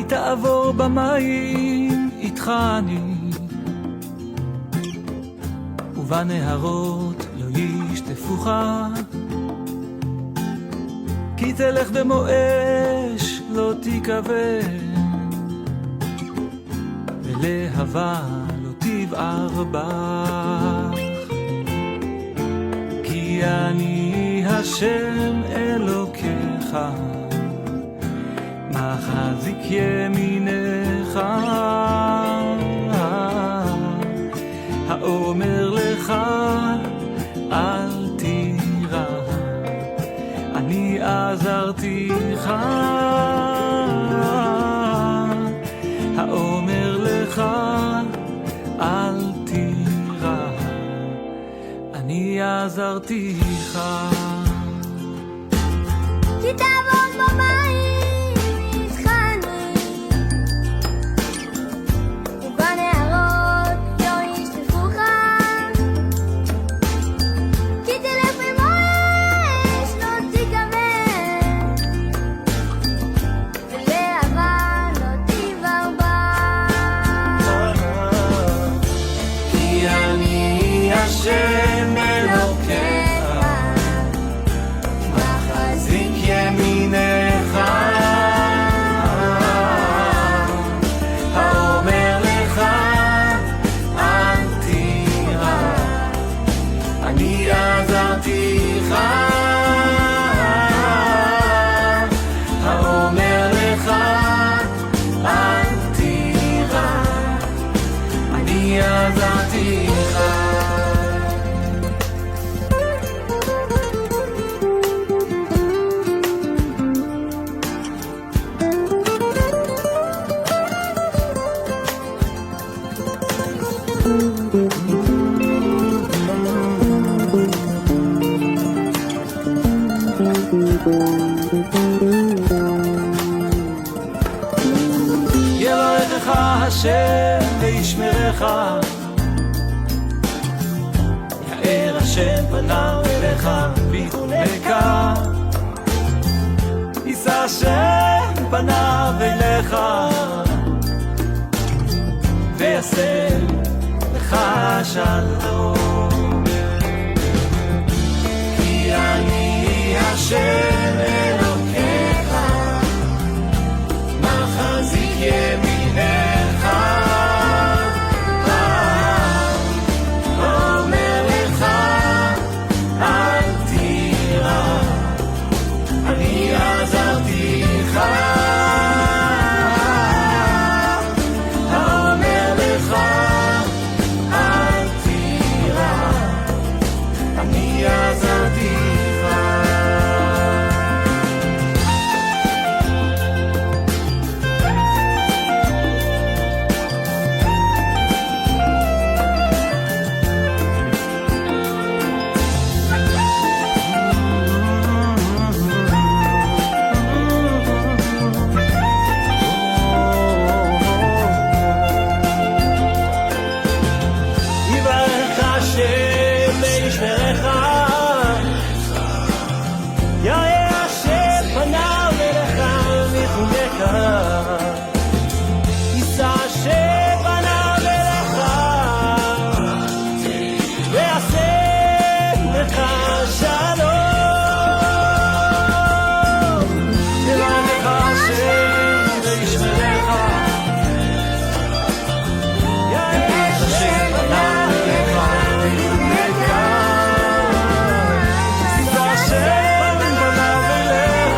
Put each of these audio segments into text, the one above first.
תעבור במים איתך אני, ובנהרות לא ישטפוך, כי תלך במו אש לא תיכוון, ולהבה לא תבער בך. כי אני השם אלוקיך, מחזיק ימינך, האומר לך אל תירא, אני עזרתיך, האומר לך אל תירא, אני עזרתיך. כי תעבור במים איתך אני, ובנהרות לא ישטפוך, כי תלך במו אש לא תיכוון, ולהבה לא תבער בך. כי אני השם אלוקיך, מחזיק ימינך, האומר לך אל תירא, אני עזרתיך, האומר לך אל תירא, אני עזרתיך. יברכך השם וישמרך, יאר השם פניו אליך ויחונך, יישא השם פניו אליך ויעשה לך שלום. כי אני השם אלוקיך, מחזיק ימינך, האומר לך אל תירא, אני עזרתיך, האומר לך אל תירא, אני עזרתיך. יברך השם וישמרך, יאר השם פניו אליך ויחונך, יישא השם פניו אליך ויעשה לך שלום. יברך השם וישמרך, יאר השם פניו אליך ויחונך, יישא השם פניו אליך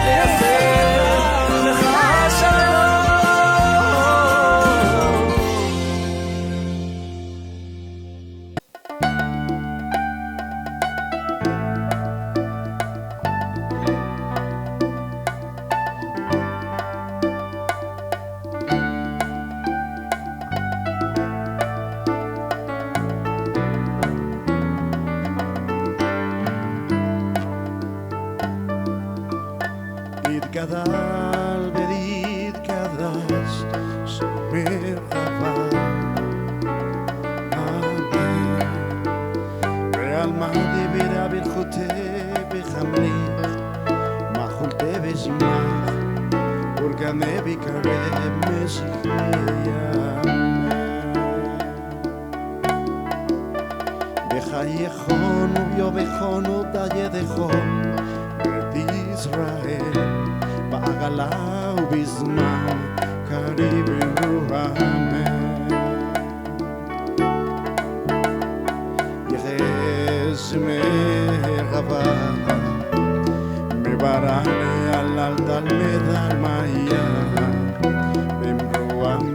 ויעשה לך שלום. יתגדל ויתקדש שמך דבר, אמן. ועל מה דיברה ברכותי בחמלי, מחולתי וזמח ולגנה ביקרב משיחיה בחייכון וביובכון ובדיידכון את ישראל בעגלה ובזמן קריב ורוחם יחס מרחבה מברעני על תלמד על מאיה במרועם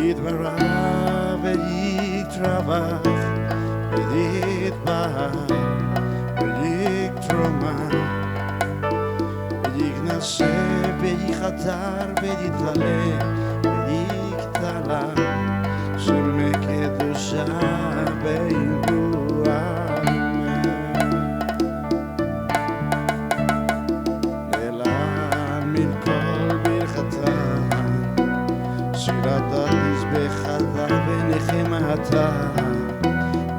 יתברא ויתרווח ויתבהר ויקטרומה ויגנשא ויחתר ויתעלה ויקטלה שמי קדושה ברוחם לילה מכל ברכתה שירת מזבחתה ונחמתה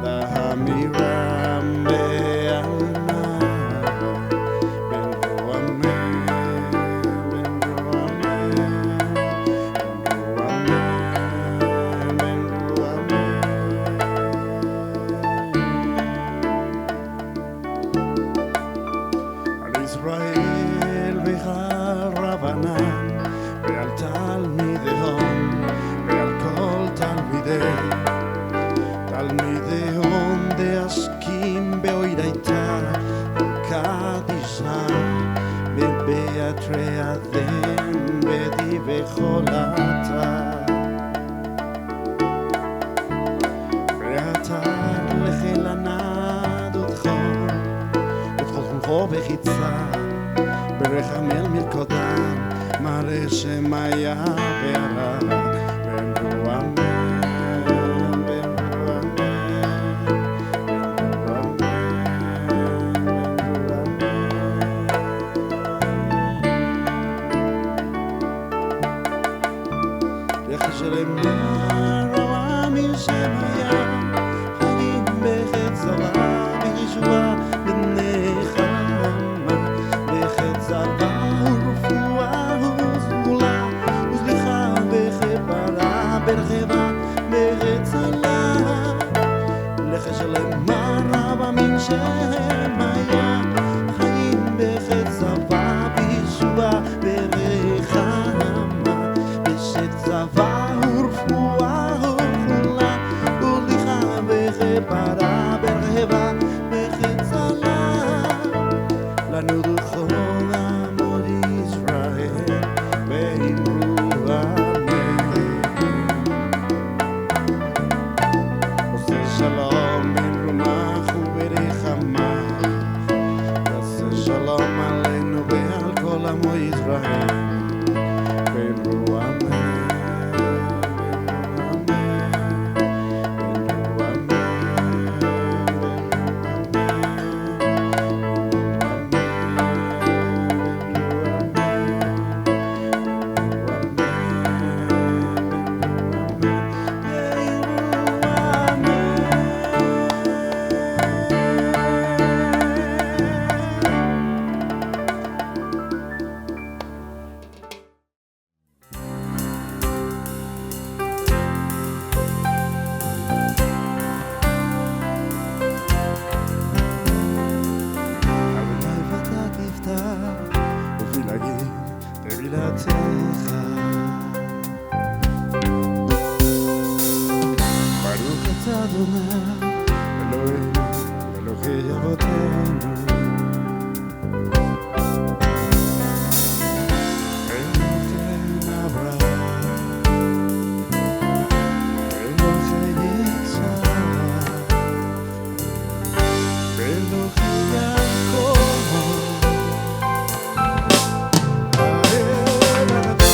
להמירם בעלמה במרועם על ישראל ועל רבנן ועל תלמידיהם ועל כל תלמידיהם דעסקים באוידייתה קדישה ובאתרי אדם בדיבי חולתה ואתה לחילנת ותחום ותחום בחיצה ברחמל מלכותם מראה שמיה וערה במרועם יחשלם הרוע משמיה חיים בחצבה בישועה ונחמה בחצבה ורפואה וסגולה וסליחה בכפרה ברחבה בחצלה לחשלם הרוע משמיה חיים בחצבה בישועה ונחמה צבא ורפואה וכולה וסליחה וכפרה ברחבה וחצלה לנו דרכו לעמוד ישראל במרועם עושה שלום ברומך וברחמה עושה שלום עלינו ועל כל עמו ישראל במרועם ברוך אתה אדוני אלוהינו אלוהי אבותינו אלוהי אברהם אלוהי יצחק אלוהי יעקב האל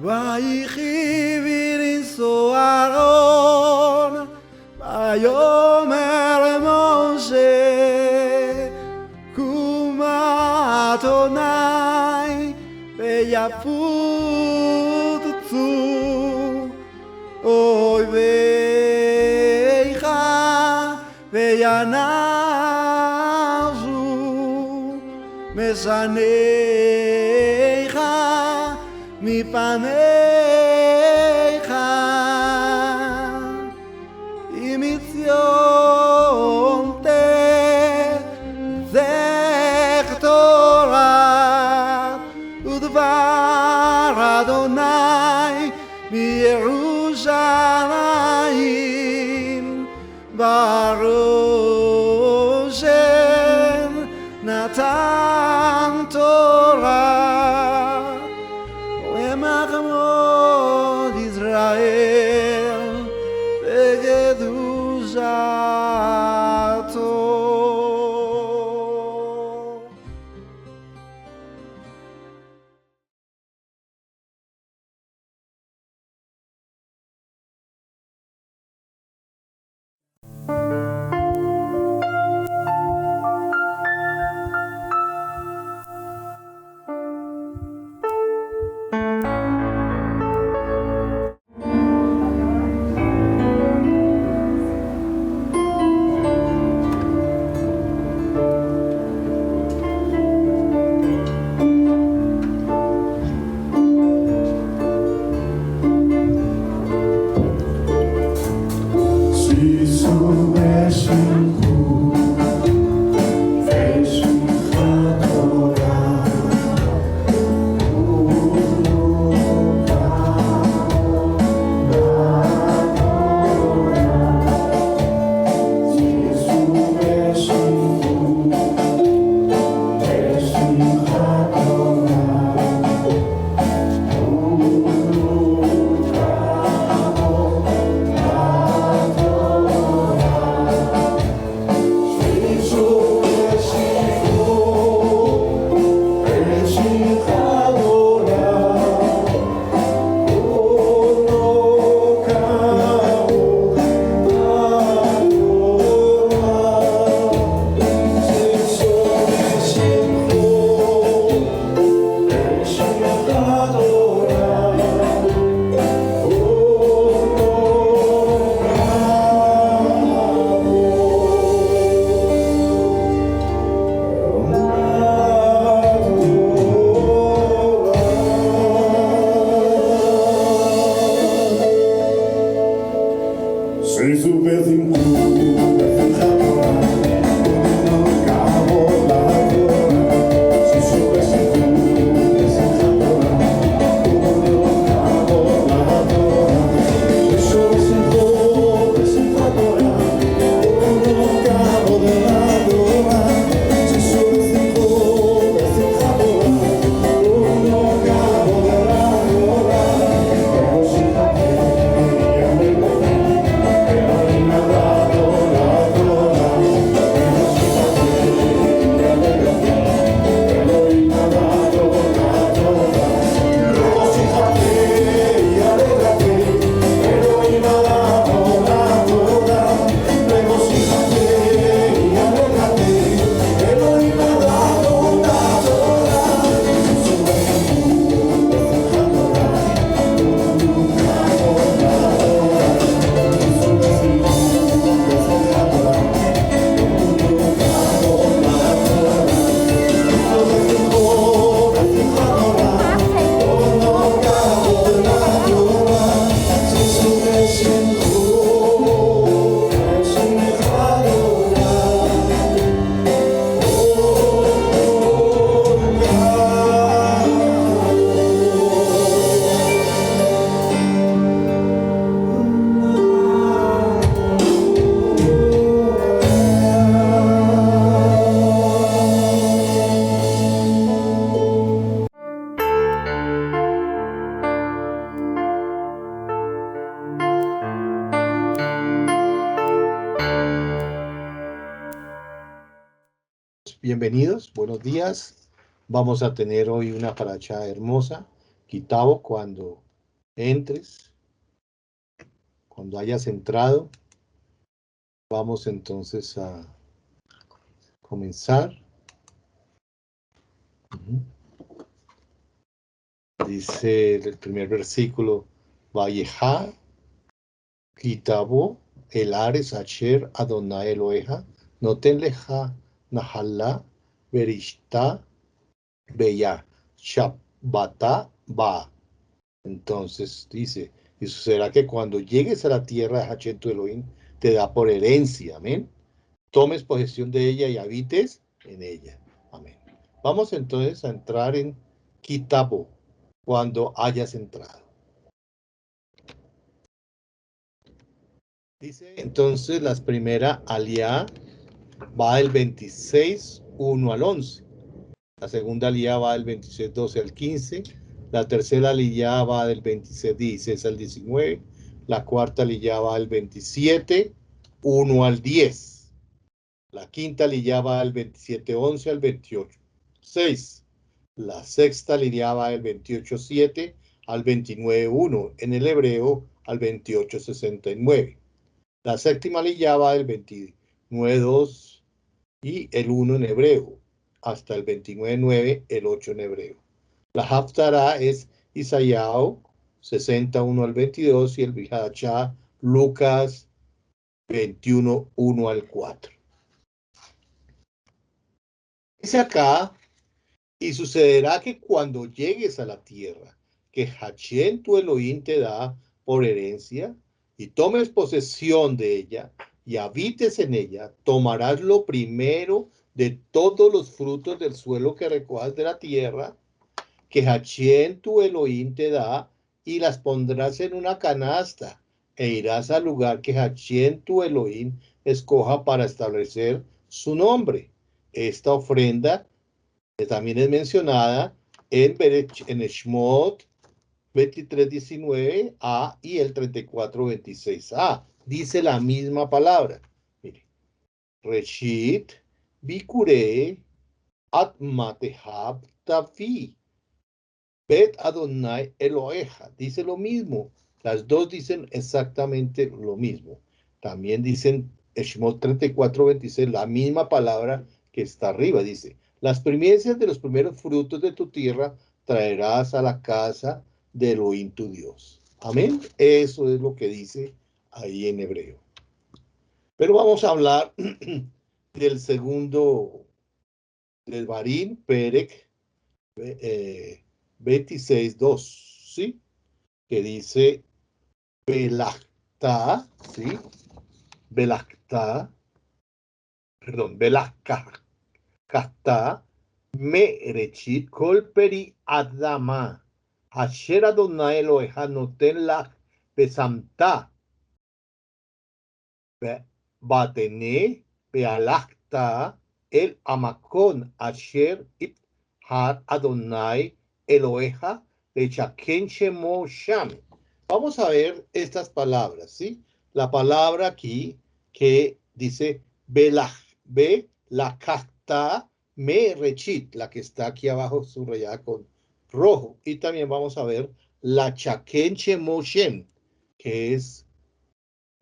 ויחי בנשוא אהרון, ויאמר משה, קומה אדוני ויפוצו אויביך וינזו משניך מפניך, אם מציון תצא תורה ודבר אדוני מירושלים, ברוך נתן תורה ומחמוד ישראל בקדושתו. Bienvenidos, buenos días. Vamos a tener hoy una paracha hermosa, Kitabo, cuando entres, cuando hayas entrado, vamos entonces a comenzar. Dice el primer versículo, Vayejá, Kitabo, el Ares Asher Adonai Eloheja, Noten Leja, Nahalá, Berishta, Beya, Shabbata, Ba. Entonces dice, y sucederá que cuando llegues a la tierra de Hashem tu Elohim, te da por herencia, amén. Tomes posesión de ella y habites en ella, amén. Vamos entonces a entrar en Kitabo, cuando hayas entrado. Dice entonces la primera aliá va del 26, 1 al 11. La segunda aliá va del 26, 12 al 15. La tercera aliá va del 26, 16 al 19. La cuarta aliá va del 27, 1 al 10. La quinta aliá va del 27, 11 al 28, 6. La sexta aliá va del 28, 7 al 29, 1 en el hebreo al 28, 69. La séptima aliá va del 29, 2 y el 1 en hebreo, hasta el 29, 9, el 8 en hebreo. La Haftará es Isaías 61 al 22 y el Bihadachá Lucas 21, 1 al 4. Dice acá, y sucederá que cuando llegues a la tierra que Hashem tu Elohim te da por herencia y tomes posesión de ella y habites en ella, tomarás lo primero de todos los frutos del suelo que recojas de la tierra que Hashem tu Elohim te da y las pondrás en una canasta e irás al lugar que Hashem tu Elohim escoja para establecer su nombre. Esta ofrenda también es mencionada en Shemot 23:19a y el 34:26a. Dice la misma palabra. Mire, Reshit Bikure Atmatehab Tavi Bet Adonai Eloheja. Dice lo mismo. Las dos dicen exactamente lo mismo. También dicen Shemot 34:26, la misma palabra que está arriba. Dice, las primicias de los primeros frutos de tu tierra traerás a la casa de Elohim tu Dios. Amén. Eso es lo que dice ahí en hebreo. Pero vamos a hablar del segundo, del Barín, Perek 26:2, ¿sí? Que dice Belachta, ¿sí? Belachta, perdón, Belachta, Merechit Kolperi Adama, Asher Adonai Eloheja noten lach besamta, Batene Bealachta el Amakon Asher it har Adonai Eloheja de Chaken Shemo Sham. Vamos a ver estas palabras, ¿sí? La palabra aquí que dice Belachta Merechit, la que está aquí abajo subrayada con rojo. Y también vamos a ver la Chaken Shemo Shem, que es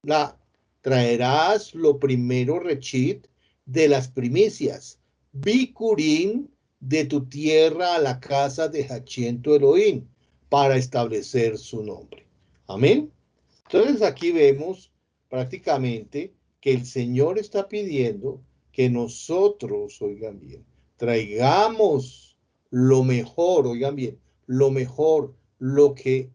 la traerás lo primero rechit de las primicias, bikurín de tu tierra a la casa de Hashem tu Elohim, para establecer su nombre. Amén. Entonces aquí vemos prácticamente que el Señor está pidiendo que nosotros, oigan bien, traigamos lo mejor, oigan bien, lo mejor, lo que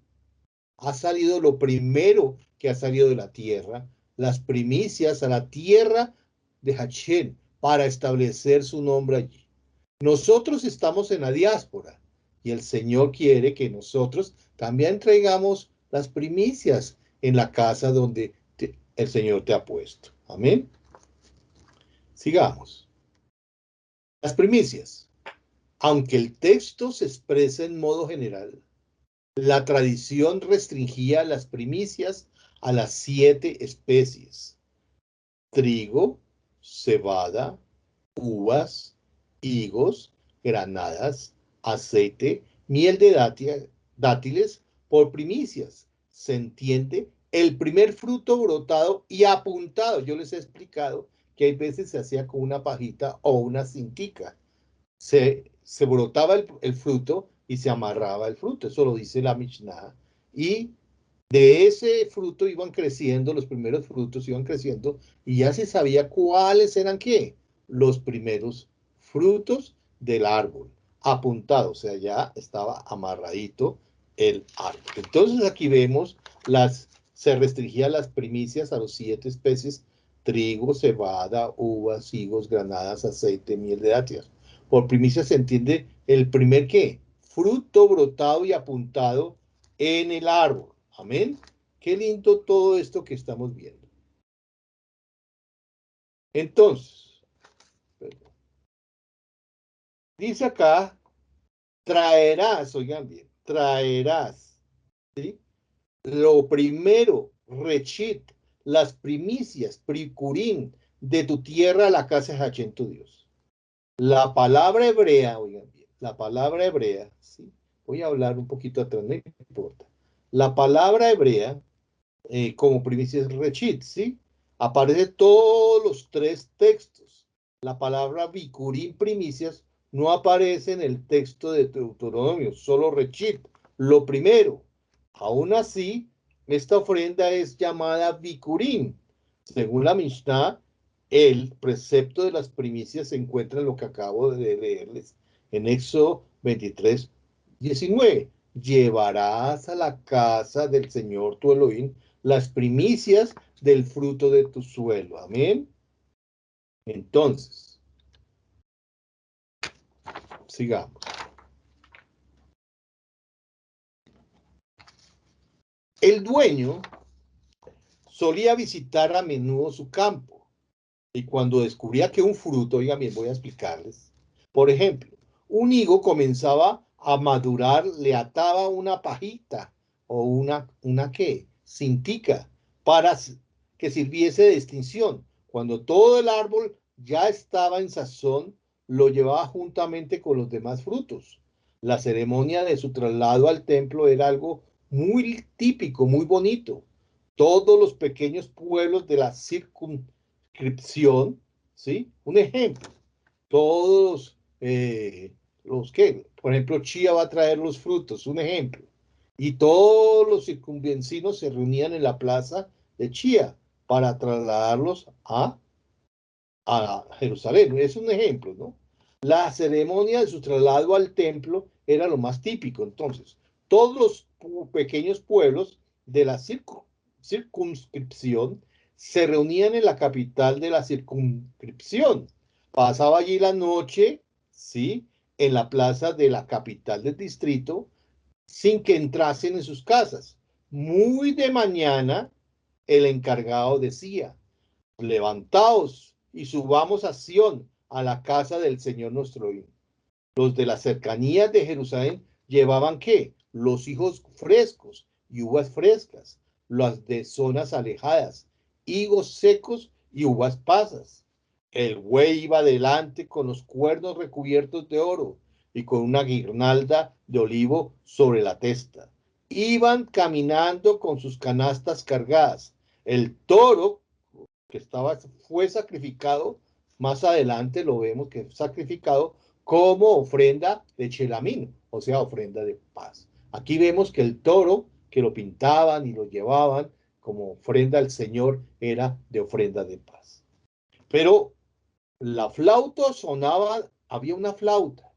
ha salido, lo primero que ha salido de la tierra, las primicias a la tierra de Hashem para establecer su nombre allí. Nosotros estamos en la diáspora y el Señor quiere que nosotros también traigamos las primicias en la casa donde el Señor te ha puesto. Amén. Sigamos. Las primicias. Aunque el texto se expresa en modo general, la tradición restringía las primicias a las 7 especies: trigo, cebada, uvas, higos, granadas, aceite, miel de dátiles, Por primicias se entiende el primer fruto brotado y apuntado. Yo les he explicado que hay veces se hacía con una pajita o una cintica. Se brotaba el fruto y se amarraba el fruto. Eso lo dice la Mishnah. Y de ese fruto iban creciendo, los primeros frutos iban creciendo, y ya se sabía cuáles eran qué, los primeros frutos del árbol, apuntado, o sea, ya estaba amarradito el árbol. Entonces aquí vemos se restringían las primicias a los 7 especies: trigo, cebada, uvas, higos, granadas, aceite, miel de dátiles. Por primicia se entiende el primer qué, fruto brotado y apuntado en el árbol. Amén. Qué lindo todo esto que estamos viendo. Entonces, dice acá, traerás, oigan bien, traerás, ¿sí? Lo primero, rechit, las primicias, pricurín, de tu tierra a la casa de Hachén tu Dios. La palabra hebrea, oigan bien, la palabra hebrea, ¿sí? Voy a hablar un poquito atrás, no importa. La palabra hebrea como primicias rechit, ¿sí? Aparece todos los 3 textos. La palabra bikurim, primicias, no aparece en el texto de Deuteronomio, solo rechit, lo primero. Aún así, esta ofrenda es llamada bikurim. Según la Mishnah, el precepto de las primicias se encuentra en lo que acabo de leerles, en Éxodo 23, 19. Llevarás a la casa del Señor tu Elohim las primicias del fruto de tu suelo. Amén. Entonces, sigamos. El dueño solía visitar a menudo su campo y cuando descubría que un fruto, oigan bien, voy a explicarles. Por ejemplo, un higo comenzaba a madurar, le ataba una pajita o una ¿qué? Cintica para que sirviese de distinción. Cuando todo el árbol ya estaba en sazón, lo llevaba juntamente con los demás frutos. La ceremonia de su traslado al templo era algo muy típico, muy bonito. Todos los pequeños pueblos de la circunscripción, ¿sí? Un ejemplo, todos los que, por ejemplo, Chía va a traer los frutos, un ejemplo, y todos los circunvecinos se reunían en la plaza de Chía para trasladarlos a Jerusalén. Es un ejemplo, ¿no? La ceremonia de su traslado al templo era lo más típico. Entonces, todos los pequeños pueblos de la circunscripción se reunían en la capital de la circunscripción. Pasaba allí la noche, ¿sí? En la plaza de la capital del distrito, sin que entrasen en sus casas. Muy de mañana, el encargado decía: levantaos y subamos a Sión, a la casa del Señor nuestro Dios. Los de las cercanías de Jerusalén llevaban ¿qué? Los higos frescos y uvas frescas, las de zonas alejadas, higos secos y uvas pasas. El buey iba delante con los cuernos recubiertos de oro y con una guirnalda de olivo sobre la testa. Iban caminando con sus canastas cargadas. El toro que fue sacrificado, más adelante lo vemos que fue sacrificado como ofrenda de chelamín, o sea, ofrenda de paz. Aquí vemos que el toro que lo pintaban y lo llevaban como ofrenda al Señor era de ofrenda de paz. Pero la flauta sonaba, había una flauta.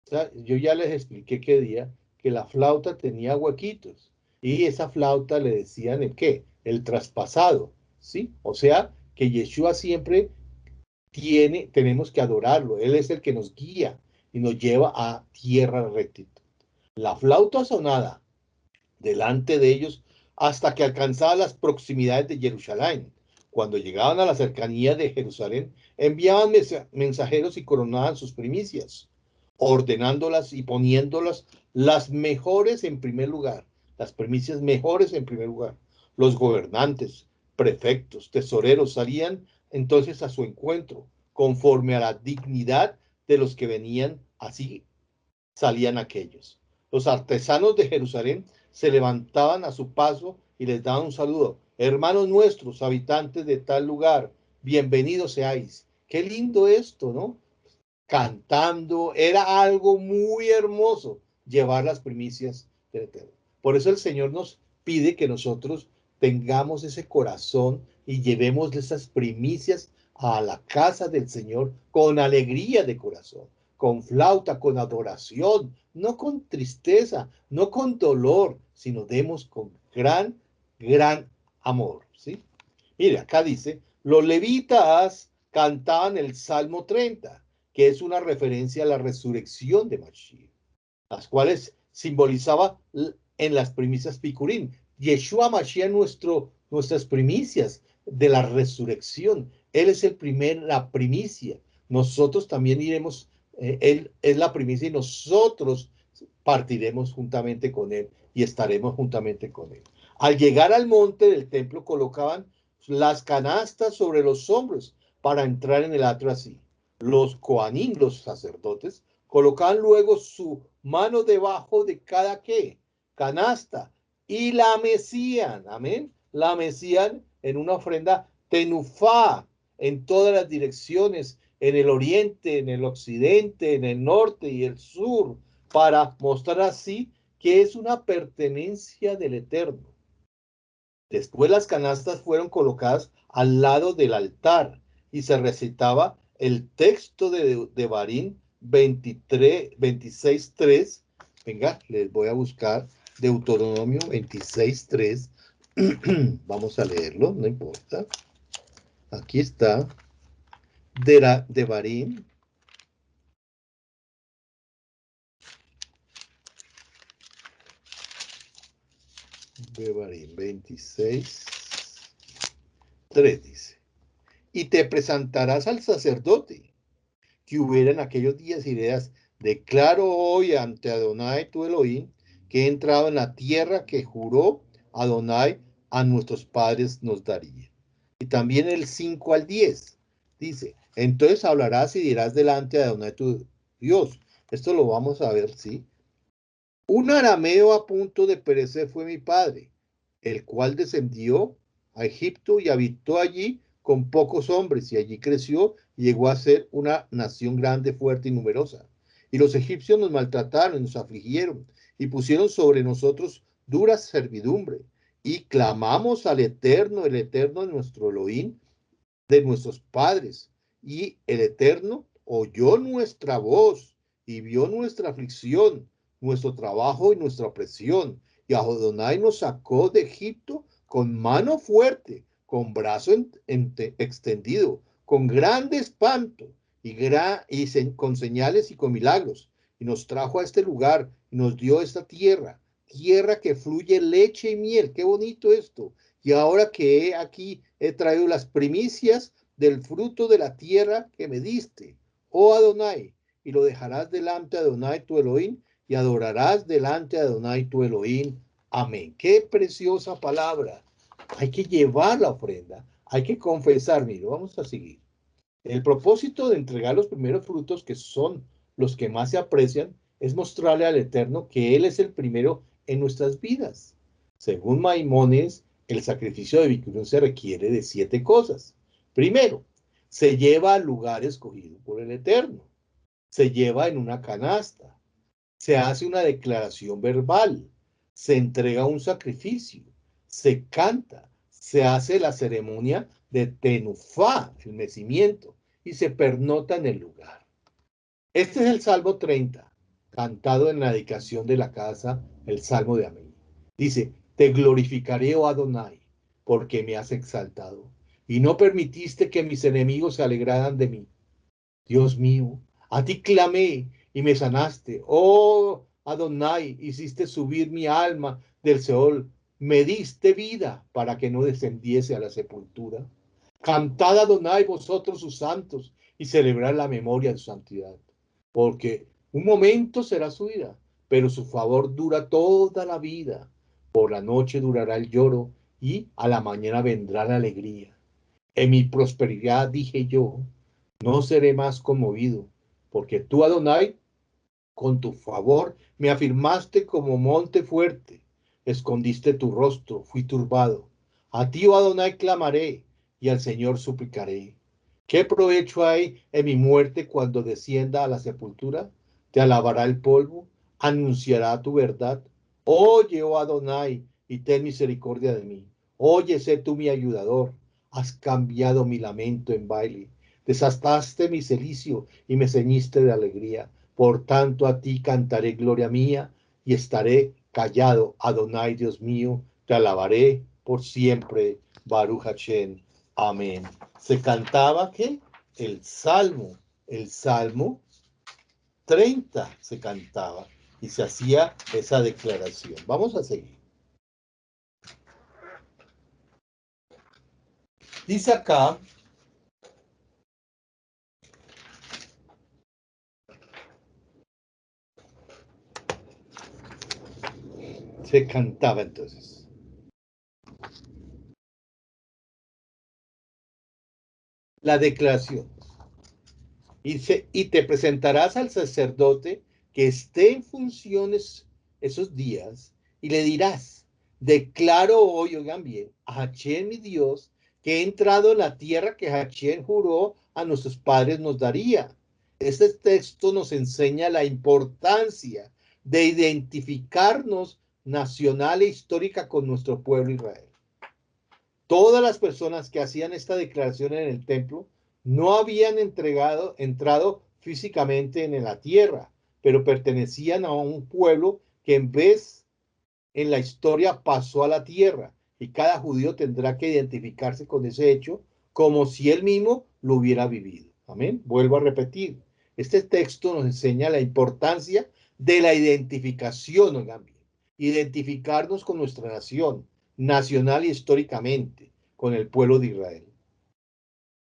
O sea, yo ya les expliqué qué día que la flauta tenía huequitos y esa flauta le decían el qué, el traspasado, ¿sí? O sea, que Yeshua siempre tenemos que adorarlo. Él es el que nos guía y nos lleva a tierra rectitud. La flauta sonaba delante de ellos hasta que alcanzaba las proximidades de Jerusalén. Cuando llegaban a la cercanía de Jerusalén, enviaban mensajeros y coronaban sus primicias, ordenándolas y poniéndolas las mejores en primer lugar, las primicias mejores en primer lugar. Los gobernantes, prefectos, tesoreros salían entonces a su encuentro, conforme a la dignidad de los que venían, así salían aquellos. Los artesanos de Jerusalén se levantaban a su paso y les daban un saludo. Hermanos nuestros, habitantes de tal lugar, bienvenidos seáis. Qué lindo esto, ¿no? Cantando, era algo muy hermoso llevar las primicias del Eterno. Por eso el Señor nos pide que nosotros tengamos ese corazón y llevemos esas primicias a la casa del Señor con alegría de corazón, con flauta, con adoración, no con tristeza, no con dolor, sino demos con gran amor, ¿sí? Mire, acá dice, los levitas cantaban el Salmo 30, que es una referencia a la resurrección de Mashiach, las cuales simbolizaba en las primicias Picurín. Yeshua Mashiach, nuestras primicias de la resurrección. Él es la primicia. Nosotros también iremos, Él es la primicia y nosotros partiremos juntamente con Él y estaremos juntamente con Él. Al llegar al monte del templo colocaban las canastas sobre los hombros para entrar en el atrio así. Los coanín, los sacerdotes, colocaban luego su mano debajo de cada canasta y la mecían, amén, la mecían en una ofrenda tenufá en todas las direcciones, en el oriente, en el occidente, en el norte y el sur, para mostrar así que es una pertenencia del Eterno. Después las canastas fueron colocadas al lado del altar y se recitaba el texto de Devarim 26:3. Venga, les voy a buscar Deuteronomio 26:3. Vamos a leerlo, no importa. Aquí está. Devarim. Devarim 26:3 dice. Y te presentarás al sacerdote que hubiera en aquellos días y dirás, declaro hoy ante Adonai tu Elohim que he entrado en la tierra que juró Adonai a nuestros padres nos daría. Y también el 5 al 10 dice, entonces hablarás y dirás delante de Adonai tu Dios. Esto lo vamos a ver, ¿sí? Un arameo a punto de perecer fue mi padre, el cual descendió a Egipto y habitó allí con pocos hombres, y allí creció y llegó a ser una nación grande, fuerte y numerosa. Y los egipcios nos maltrataron y nos afligieron, y pusieron sobre nosotros dura servidumbre. Y clamamos al Eterno, el Eterno de nuestro Elohim, de nuestros padres. Y el Eterno oyó nuestra voz y vio nuestra aflicción, nuestro trabajo y nuestra opresión. Y Adonai nos sacó de Egipto con mano fuerte, con brazo extendido, con grande espanto y con señales y con milagros. Y nos trajo a este lugar y nos dio esta tierra, tierra que fluye leche y miel. Qué bonito esto. Y ahora que aquí he traído las primicias del fruto de la tierra que me diste, oh Adonai, y lo dejarás delante de Adonai tu Elohim, y adorarás delante de Adonai tu Elohim. Amén. Qué preciosa palabra. Hay que llevar la ofrenda, hay que confesar. Mire, vamos a seguir. El propósito de entregar los primeros frutos, que son los que más se aprecian, es mostrarle al Eterno que Él es el primero en nuestras vidas. Según Maimónides, el sacrificio de Bicurum se requiere de 7 cosas. Primero, se lleva al lugar escogido por el Eterno. Se lleva en una canasta. Se hace una declaración verbal. Se entrega un sacrificio. Se canta. Se hace la ceremonia de Tenufá, el mecimiento, y se pernota en el lugar. Este es el Salmo 30, cantado en la dedicación de la casa, el Salmo de Amén. Dice, te glorificaré, oh Adonai, porque me has exaltado, y no permitiste que mis enemigos se alegraran de mí. Dios mío, a ti clamé y me sanaste. Oh Adonai, hiciste subir mi alma del Seol. Me diste vida para que no descendiese a la sepultura. Cantad a Adonai vosotros sus santos y celebrad la memoria de su santidad. Porque un momento será su ira, pero su favor dura toda la vida. Por la noche durará el lloro y a la mañana vendrá la alegría. En mi prosperidad dije yo, no seré más conmovido, porque tú, Adonai, con tu favor me afirmaste como monte fuerte. escondiste tu rostro, fui turbado. A ti, oh Adonai, clamaré, y al Señor suplicaré. ¿Qué provecho hay en mi muerte cuando descienda a la sepultura? Te alabará el polvo, anunciará tu verdad. Oye, oh Adonai, y ten misericordia de mí. Oye, sé tú mi ayudador. Has cambiado mi lamento en baile. Desataste mi celicio y me ceñiste de alegría. Por tanto, a ti cantaré gloria mía y estaré callado. Adonai, Dios mío, te alabaré por siempre. Baruch Hashem. Amén. Se cantaba ¿qué? El Salmo 30 se cantaba y se hacía esa declaración. Vamos a seguir. Dice acá, se cantaba entonces. La declaración. Y te presentarás al sacerdote que esté en funciones esos días y le dirás, declaro hoy, oigan bien, a Hachén mi Dios, que he entrado en la tierra que Hachén juró a nuestros padres nos daría. Este texto nos enseña la importancia de identificarnos nacional e histórica con nuestro pueblo Israel. Todas las personas que hacían esta declaración en el templo no habían entrado físicamente en la tierra, pero pertenecían a un pueblo que en la historia pasó a la tierra, y cada judío tendrá que identificarse con ese hecho como si él mismo lo hubiera vivido. Amén. Vuelvo a repetir. Este texto nos enseña la importancia de la identificación, oigan bien, identificarnos con nuestra nación, nacional y históricamente, con el pueblo de Israel.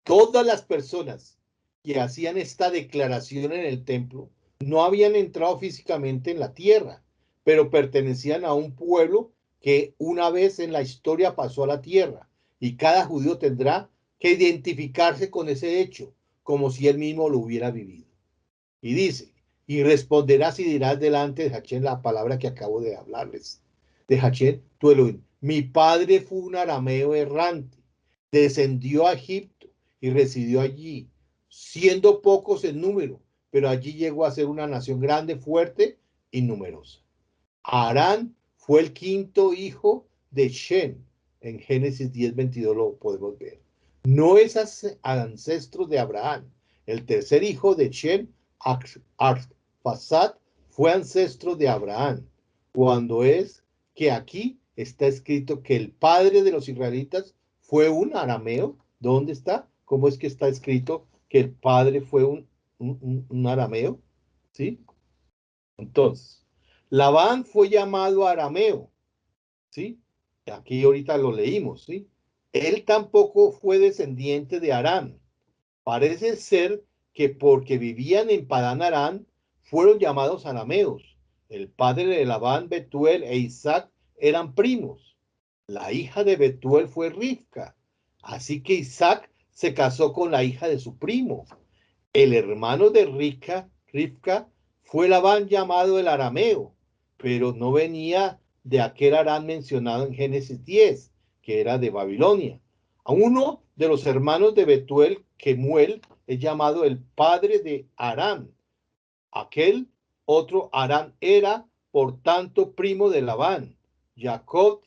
Todas las personas que hacían esta declaración en el templo no habían entrado físicamente en la tierra, pero pertenecían a un pueblo que una vez en la historia pasó a la tierra, y cada judío tendrá que identificarse con ese hecho, como si él mismo lo hubiera vivido. Y dice, y responderás y dirás delante de Hachén la palabra que acabo de hablarles. De Hachén, tu Elohim. Mi padre fue un arameo errante, descendió a Egipto y residió allí, siendo pocos en número, pero allí llegó a ser una nación grande, fuerte y numerosa. Arán fue el quinto hijo de Shem. En Génesis 10:22 lo podemos ver. No es ancestro de Abraham. El tercer hijo de Shem, Arfaxad, fue ancestro de Abraham. Cuando es que aquí está escrito que el padre de los israelitas fue un arameo. ¿Dónde está? ¿Cómo es que está escrito que el padre fue un arameo? ¿Sí? Entonces, Labán fue llamado arameo, ¿sí? Aquí ahorita lo leímos, ¿sí? Él tampoco fue descendiente de Aram. Parece ser que porque vivían en Padán Aram, fueron llamados arameos. El padre de Labán, Betuel e Isaac eran primos. La hija de Betuel fue Rivka. Así que Isaac se casó con la hija de su primo. El hermano de Rivka fue Labán llamado el arameo, pero no venía de aquel Aram mencionado en Génesis 10, que era de Babilonia. A uno de los hermanos de Betuel, Kemuel, es llamado el padre de Aram. Aquel otro Aram era, por tanto, primo de Labán. Jacob,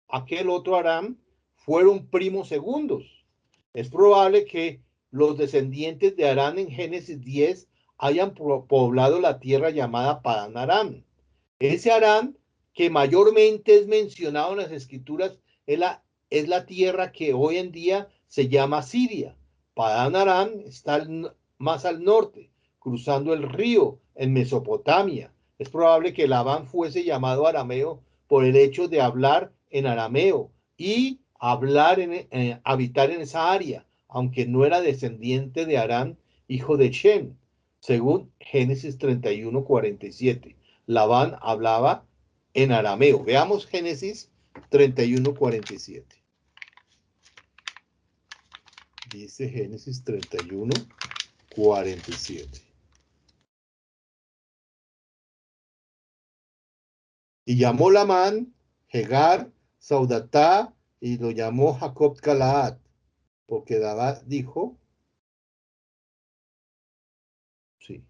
aquel otro Aram, fueron primos segundos. Es probable que los descendientes de Arán en Génesis 10 hayan poblado la tierra llamada Padán Aram. Ese Arán que mayormente es mencionado en las escrituras es la tierra que hoy en día se llama Siria. Padán Aram está más al norte, cruzando el río en Mesopotamia. Es probable que Labán fuese llamado arameo por el hecho de hablar en arameo y habitar en esa área, aunque no era descendiente de Arán, hijo de Shem, según Génesis 31:47. Labán hablaba en arameo. Veamos Génesis 31:47. Dice Génesis 31:47. Y llamó Labán Hegar, Saudatá, y lo llamó Jacob Galaad, porque Labán dijo, sí,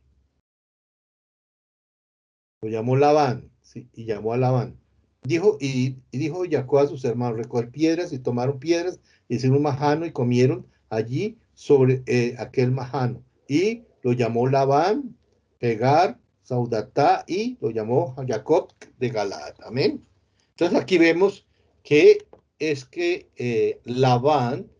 lo llamó Labán, sí, y llamó a Labán. Dijo, y dijo Jacob a sus hermanos, recoger piedras, y tomaron piedras, y hicieron un majano, y comieron allí sobre aquel majano. Y lo llamó Labán, Hegar, Saudatá, y lo llamó Jacob de Galaad. Amén. Entonces aquí vemos que es que Labán,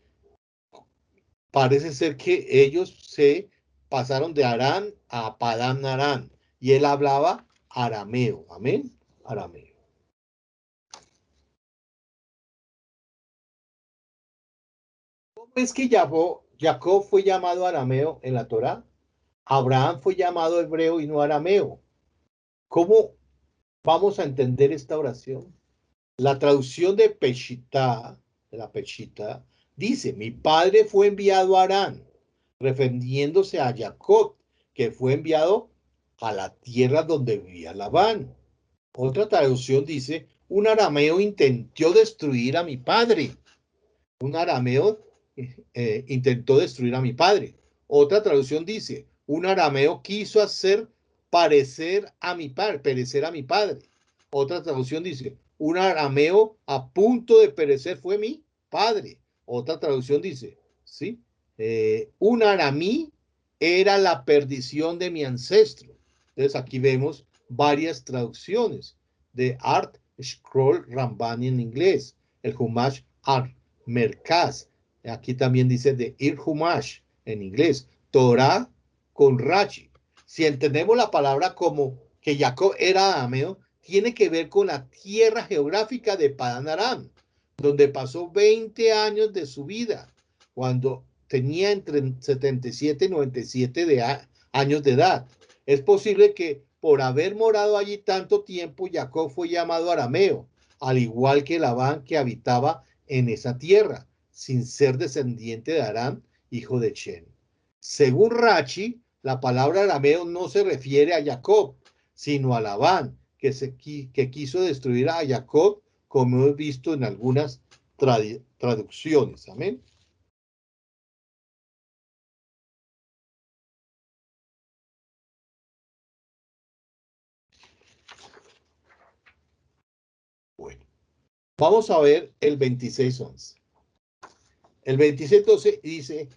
parece ser que ellos se pasaron de Harán a Padán Harán, y él hablaba arameo. Amén. Arameo. ¿Cómo es que Jacob fue llamado arameo en la Torá? Abraham fue llamado hebreo y no arameo. ¿Cómo vamos a entender esta oración? La traducción de Peshitá, de la Peshitá, dice, mi padre fue enviado a Harán, refiriéndose a Jacob, que fue enviado a la tierra donde vivía Labán. Otra traducción dice, un arameo intentó destruir a mi padre. Un arameo intentó destruir a mi padre. Otra traducción dice, un arameo quiso hacer perecer a mi padre. Otra traducción dice, un arameo a punto de perecer fue mi padre. Otra traducción dice, ¿sí? Un aramí era la perdición de mi ancestro. Entonces aquí vemos varias traducciones de Art Scroll Rambani en inglés, el Humash Art Merkaz. Aquí también dice de Ir Humash en inglés. Torah con Rashi. Si entendemos la palabra como que Jacob era arameo, tiene que ver con la tierra geográfica de Padán Aram, donde pasó 20 años de su vida, cuando tenía entre 77 y 97 años de edad. Es posible que por haber morado allí tanto tiempo, Jacob fue llamado arameo, al igual que Labán, que habitaba en esa tierra, sin ser descendiente de Aram, hijo de Shem. Según Rashi, la palabra arameo no se refiere a Jacob, sino a Labán, que quiso destruir a Jacob, como hemos visto en algunas traducciones. Amén. Bueno, vamos a ver el 26:11. El 26:12 dice,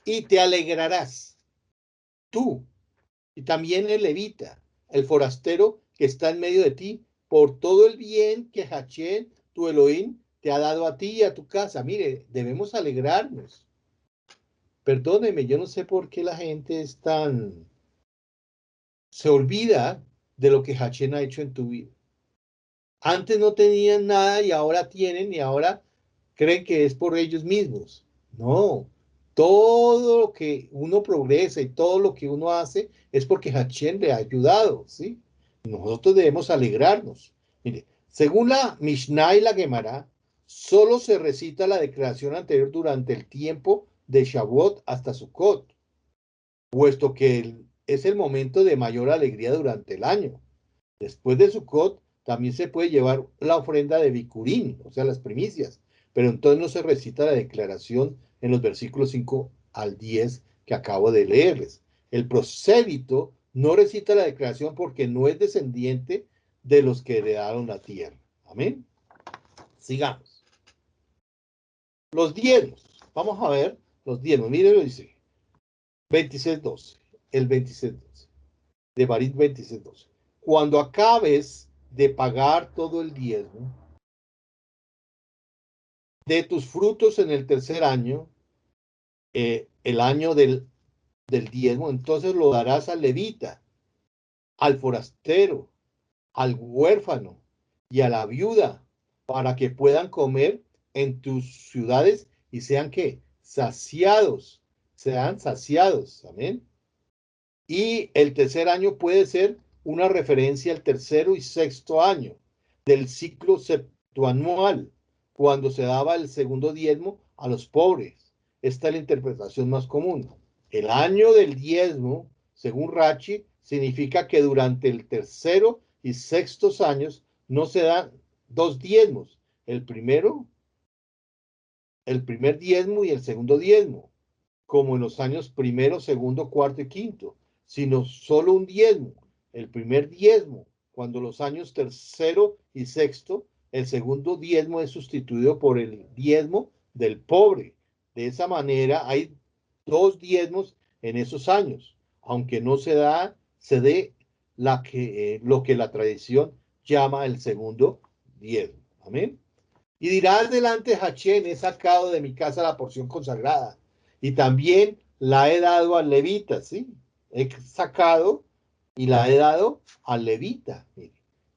y te alegrarás, tú, y también el levita, el forastero que está en medio de ti, por todo el bien que Hachén, tu Elohim, te ha dado a ti y a tu casa. Mire, debemos alegrarnos. Perdóneme, yo no sé por qué la gente es tan... se olvida de lo que Hachén ha hecho en tu vida. Antes no tenían nada y ahora tienen, y ahora creen que es por ellos mismos. No, todo lo que uno progresa y todo lo que uno hace es porque Hachén le ha ayudado, ¿sí? Nosotros debemos alegrarnos. Mire, según la Mishnah y la Gemara, solo se recita la declaración anterior durante el tiempo de Shavuot hasta Sukkot, puesto que es el momento de mayor alegría durante el año. Después de Sukkot, también se puede llevar la ofrenda de Bikurim, o sea, las primicias, pero entonces no se recita la declaración en los versículos 5 al 10 que acabo de leerles. El prosélito no recita la declaración porque no es descendiente de los que heredaron la tierra. Amén. Sigamos. Los diezmos. Vamos a ver los diezmos. Miren lo dice. 26:12. El 26:12. De Barit 26:12. Cuando acabes de pagar todo el diezmo de tus frutos en el tercer año, el año del diezmo, entonces lo darás al levita, al forastero, al huérfano y a la viuda, para que puedan comer en tus ciudades y sean ¿qué? Saciados, sean saciados. Amén. Y el tercer año puede ser una referencia al tercero y sexto año del ciclo septuanual, cuando se daba el segundo diezmo a los pobres. Esta es la interpretación más común. El año del diezmo, según Rashi, significa que durante el tercero y sextos años no se dan dos diezmos. El primer diezmo y el segundo diezmo, como en los años primero, segundo, cuarto y quinto, sino solo un diezmo. El primer diezmo, cuando los años tercero y sexto, el segundo diezmo es sustituido por el diezmo del pobre. De esa manera hay dos diezmos en esos años, aunque no se dé lo que la tradición llama el segundo diezmo. Amén. Y dirás delante Hachén, he sacado de mi casa la porción consagrada, y también la he dado al levita, ¿sí? He sacado y la he dado al levita, mire.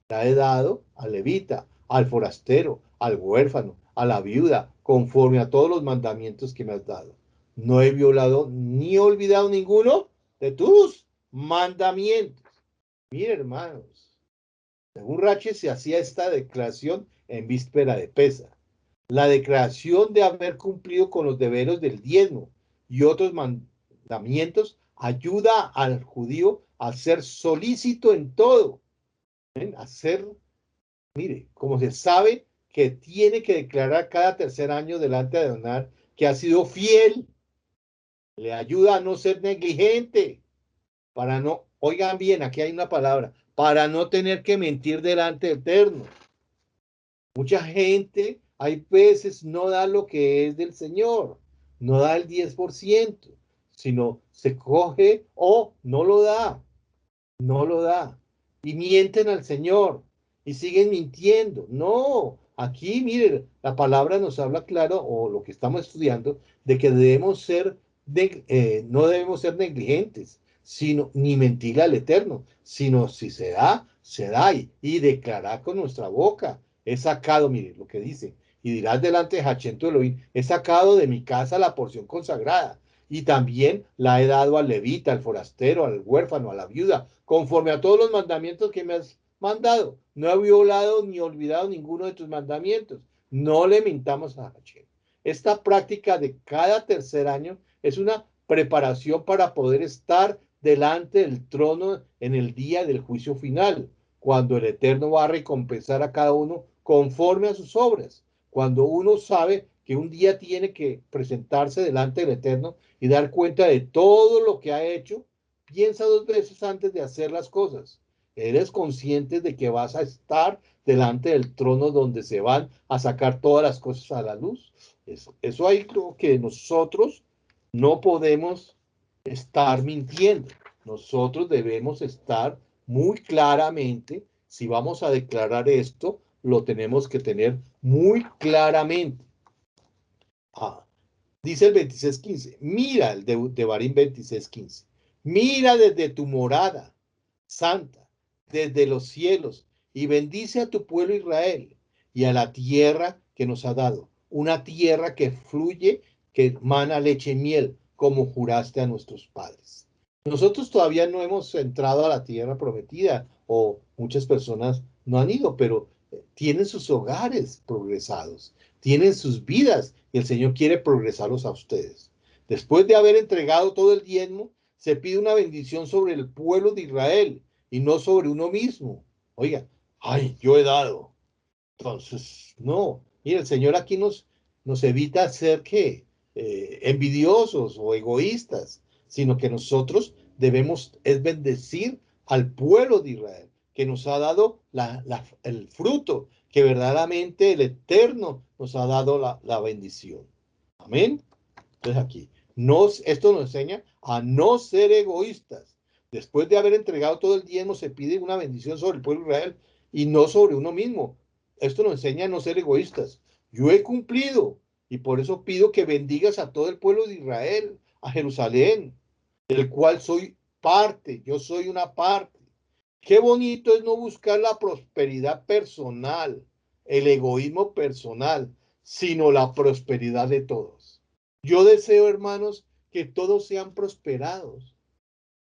La he dado al levita, al forastero, al huérfano, a la viuda, conforme a todos los mandamientos que me has dado. No he violado ni olvidado ninguno de tus mandamientos. Mire, hermanos, según Rache se hacía esta declaración en víspera de Pesa. La declaración de haber cumplido con los deberes del diezmo y otros mandamientos ayuda al judío a ser solícito en todo. ¿Ven? A ser, mire, como se sabe que tiene que declarar cada tercer año delante de Adonai que ha sido fiel, le ayuda a no ser negligente, para no, oigan bien, aquí hay una palabra, para no tener que mentir delante del Eterno. Mucha gente, hay veces, no da lo que es del Señor, no da el 10%, sino se coge o no lo da, no lo da. Y mienten al Señor y siguen mintiendo. No, aquí, miren, la palabra nos habla claro, o lo que estamos estudiando, de que debemos ser, no debemos ser negligentes, sino ni mentir al Eterno, sino si se da y declarar con nuestra boca. He sacado, mire lo que dice, y dirás delante de Hachén tu Elohim, he sacado de mi casa la porción consagrada, y también la he dado al levita, al forastero, al huérfano, a la viuda, conforme a todos los mandamientos que me has mandado. No he violado ni olvidado ninguno de tus mandamientos. No le mintamos a Hachén. Esta práctica de cada tercer año es una preparación para poder estar delante del trono en el día del juicio final, cuando el Eterno va a recompensar a cada uno conforme a sus obras. Cuando uno sabe que un día tiene que presentarse delante del Eterno y dar cuenta de todo lo que ha hecho, piensa dos veces antes de hacer las cosas. Eres consciente de que vas a estar delante del trono donde se van a sacar todas las cosas a la luz. Eso hay creo que nosotros no podemos estar mintiendo. Nosotros debemos estar muy claramente, si vamos a declarar esto, lo tenemos que tener muy claramente. Dice el 26:15, mira el de Barín 26:15, mira desde tu morada santa, desde los cielos, y bendice a tu pueblo Israel y a la tierra que nos ha dado, una tierra que fluye, que emana leche y miel, como juraste a nuestros padres. Nosotros todavía no hemos entrado a la tierra prometida, o muchas personas no han ido, pero tienen sus hogares progresados, tienen sus vidas, y el Señor quiere progresarlos a ustedes. Después de haber entregado todo el diezmo, se pide una bendición sobre el pueblo de Israel y no sobre uno mismo. Oiga, ay, yo he dado. Entonces, no. Mira, el Señor aquí nos evita ser que envidiosos o egoístas, sino que nosotros debemos es bendecir al pueblo de Israel, que nos ha dado el fruto, que verdaderamente el Eterno nos ha dado la bendición. Amén. Entonces aquí, esto nos enseña a no ser egoístas. Después de haber entregado todo el diezmo, se pide una bendición sobre el pueblo de Israel y no sobre uno mismo. Esto nos enseña a no ser egoístas. Yo he cumplido y por eso pido que bendigas a todo el pueblo de Israel, a Jerusalén, del cual soy parte, yo soy una parte. Qué bonito es no buscar la prosperidad personal, el egoísmo personal, sino la prosperidad de todos. Yo deseo, hermanos, que todos sean prosperados,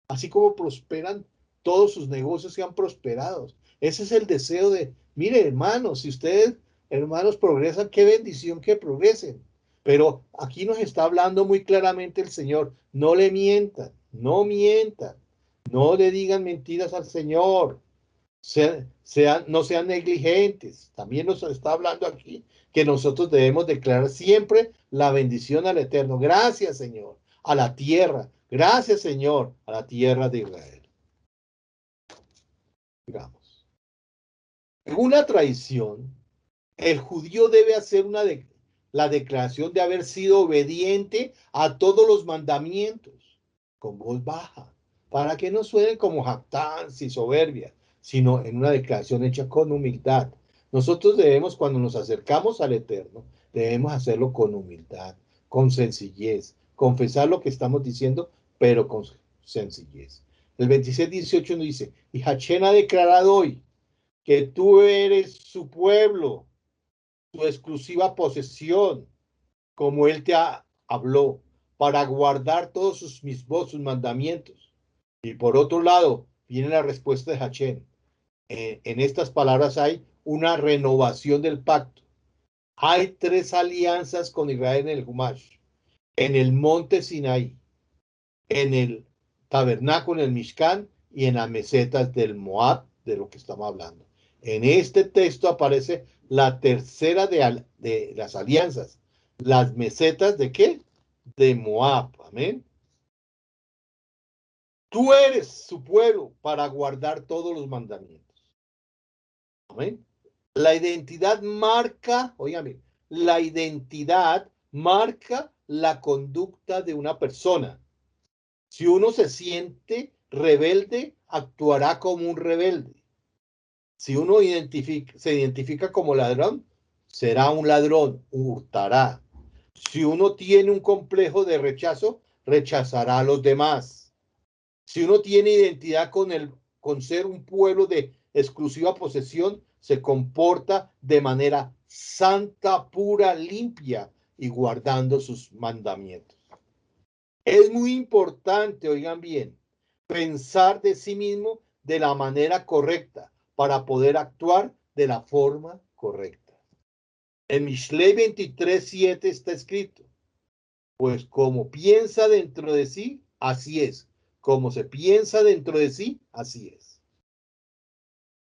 así como prosperan, todos sus negocios sean prosperados. Ese es el deseo mire, hermanos, si ustedes, hermanos, progresan, qué bendición que progresen. Pero aquí nos está hablando muy claramente el Señor, no le mientan, no mientan, no le digan mentiras al Señor, no sean negligentes. También nos está hablando aquí que nosotros debemos declarar siempre la bendición al Eterno. Gracias, Señor, a la tierra. Gracias, Señor, a la tierra de Israel. Digamos. Según la tradición, el judío debe hacer la declaración de haber sido obediente a todos los mandamientos con voz baja, para que no suenen como jactancia y soberbia, sino en una declaración hecha con humildad. Nosotros debemos, cuando nos acercamos al Eterno, debemos hacerlo con humildad, con sencillez, confesar lo que estamos diciendo, pero con sencillez. El 26:18 nos dice, y Hachén ha declarado hoy que tú eres su pueblo, tu exclusiva posesión, como él habló, para guardar todos sus mandamientos. Y por otro lado, viene la respuesta de Hachén. En estas palabras hay una renovación del pacto. Hay 3 alianzas con Israel en el Humash, en el monte Sinaí, en el tabernáculo, en el Mishkan y en las mesetas del Moab, de lo que estamos hablando. En este texto aparece la tercera de las alianzas, las mesetas de ¿qué? De Moab. Amén. Tú eres su pueblo para guardar todos los mandamientos. Amén. La identidad marca, óigame, la identidad marca la conducta de una persona. Si uno se siente rebelde, actuará como un rebelde. Si uno se identifica como ladrón, será un ladrón, hurtará. Si uno tiene un complejo de rechazo, rechazará a los demás. Si uno tiene identidad con ser un pueblo de exclusiva posesión, se comporta de manera santa, pura, limpia y guardando sus mandamientos. Es muy importante, oigan bien, pensar de sí mismo de la manera correcta para poder actuar de la forma correcta. En Mishlei 23:7 está escrito, pues como piensa dentro de sí, así es. Como se piensa dentro de sí, así es.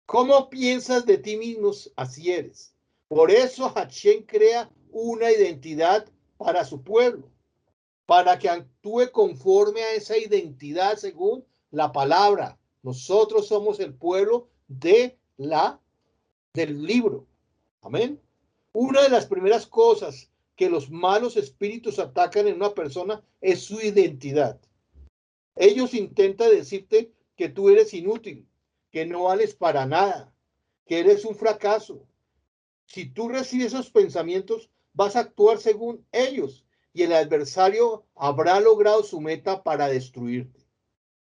¿Cómo piensas de ti mismo? Así eres. Por eso Hashem crea una identidad para su pueblo, para que actúe conforme a esa identidad según la palabra. Nosotros somos el pueblo del libro. Amén. Una de las primeras cosas que los malos espíritus atacan en una persona es su identidad. Ellos intentan decirte que tú eres inútil, que no vales para nada, que eres un fracaso. Si tú recibes esos pensamientos, vas a actuar según ellos y el adversario habrá logrado su meta para destruirte.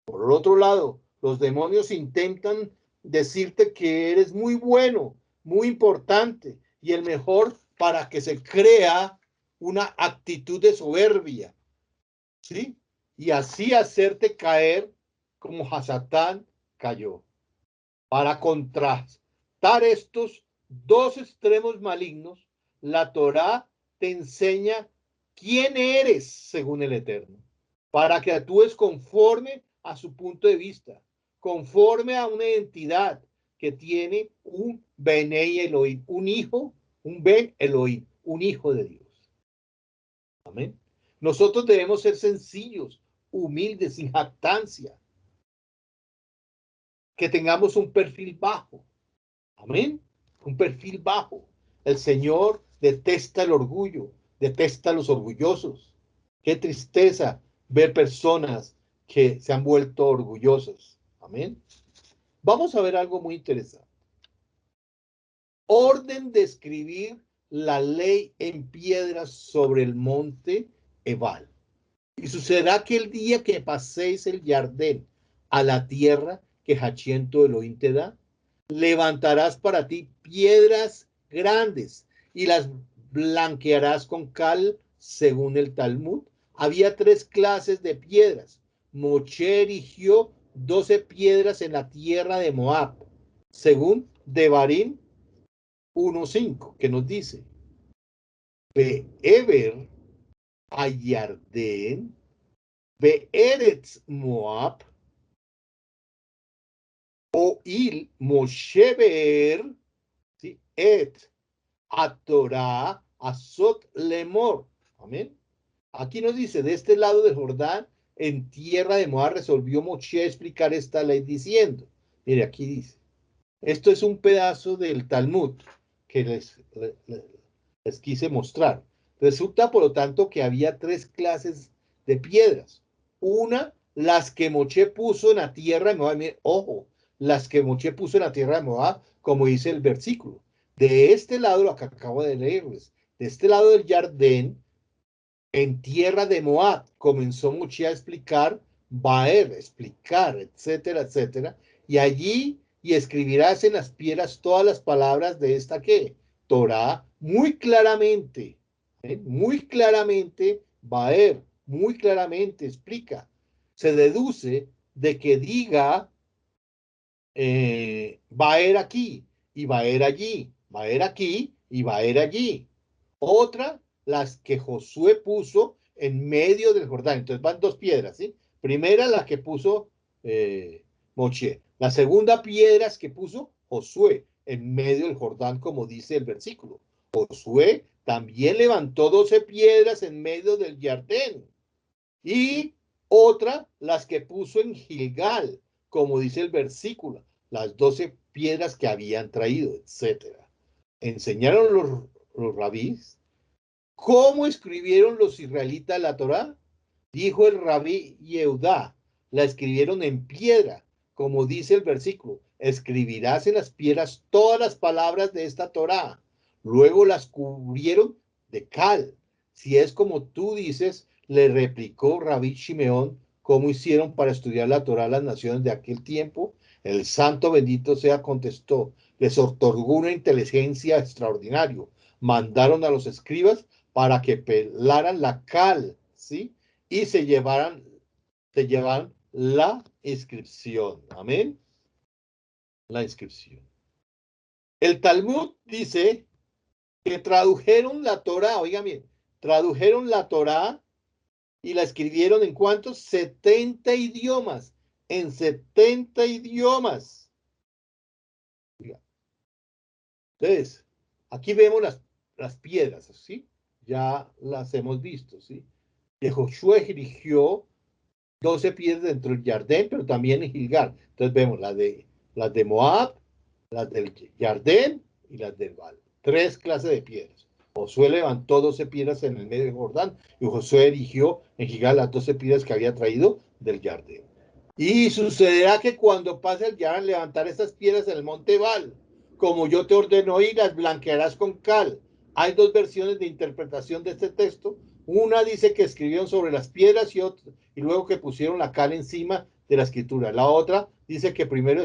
Por otro lado, los demonios intentan decirte que eres muy bueno, muy importante y el mejor para que se crea una actitud de soberbia, ¿sí? Y así hacerte caer como Hasatán cayó. Para contrastar estos 2 extremos malignos, la Torá te enseña quién eres según el Eterno, para que actúes conforme a su punto de vista, conforme a una identidad que tiene un Benei Elohim, un hijo, un Ben Elohim, un hijo de Dios. Amén. Nosotros debemos ser sencillos, humildes, sin jactancia, que tengamos un perfil bajo. Amén. Un perfil bajo. El Señor detesta el orgullo, detesta a los orgullosos. Qué tristeza ver personas que se han vuelto orgullosas. Amén. Vamos a ver algo muy interesante. Orden de escribir la ley en piedras sobre el monte Ebal. Y sucederá que el día que paséis el Jardén a la tierra que Hachén tu Elohim te da, levantarás para ti piedras grandes y las blanquearás con cal, según el Talmud. Había 3 clases de piedras. Moshe erigió 12 piedras en la tierra de Moab, según Devarim 1:5, que nos dice, Be'eber Ayarden, Be'eretz Moab, Oil Moshe Be'er, ¿sí? Et a Torah Azot Lemor. Amén. Aquí nos dice, de este lado del Jordán, en tierra de Moab, resolvió Moshe explicar esta ley diciendo, mire, aquí dice, esto es un pedazo del Talmud que les quise mostrar. Resulta, por lo tanto, que había tres clases de piedras. Una, las que Moshe puso en la tierra de Moab. Mire, ojo, las que Moshe puso en la tierra de Moab, como dice el versículo. De este lado, lo que acabo de leerles, de este lado del Jardín, en tierra de Moab, comenzó Moshe a explicar, explicar, etcétera, etcétera. Y allí, y escribirás en las piedras todas las palabras de esta ¿qué? Torah, muy claramente, muy claramente explica. Se deduce de que diga, Baer aquí, y Baer allí, Baer aquí, y Baer allí. Otra, las que Josué puso en medio del Jordán. Entonces van dos piedras, ¿sí? Primera, la que puso Moshe. La segunda, piedras que puso Josué en medio del Jordán, como dice el versículo. Josué también levantó 12 piedras en medio del Jardín. Y otra, las que puso en Gilgal, como dice el versículo, las 12 piedras que habían traído, etcétera. Enseñaron los rabís cómo escribieron los israelitas la Torá. Dijo el rabí Yehudá, la escribieron en piedra, como dice el versículo, escribirás en las piedras todas las palabras de esta Torá. Luego las cubrieron de cal. Si es como tú dices, le replicó Rabí Shimeón, cómo hicieron para estudiar la Torá las naciones de aquel tiempo. El santo bendito sea contestó, les otorgó una inteligencia extraordinaria. Mandaron a los escribas para que pelaran la cal, ¿sí? Y se llevaran la inscripción. Amén. La inscripción. El Talmud dice que tradujeron la Torá, oigan bien, tradujeron la Torá y la escribieron en ¿cuántos? 70 idiomas. En 70 idiomas. Entonces, aquí vemos las piedras, ¿sí? Ya las hemos visto, ¿sí? Que Josué erigió 12 piedras dentro del Jardín, pero también en Gilgal. Entonces vemos las de Moab, las del Jardín y las del Val. Tres clases de piedras. Josué levantó 12 piedras en el medio del Jordán y Josué erigió en Gilgal las 12 piedras que había traído del Jardín. Y sucederá que cuando pase el Jardín, levantar estas piedras en el monte Val, como yo te ordeno, y las blanquearás con cal. Hay dos versiones de interpretación de este texto. Una dice que escribieron sobre las piedras y luego que pusieron la cal encima de la escritura. La otra dice que primero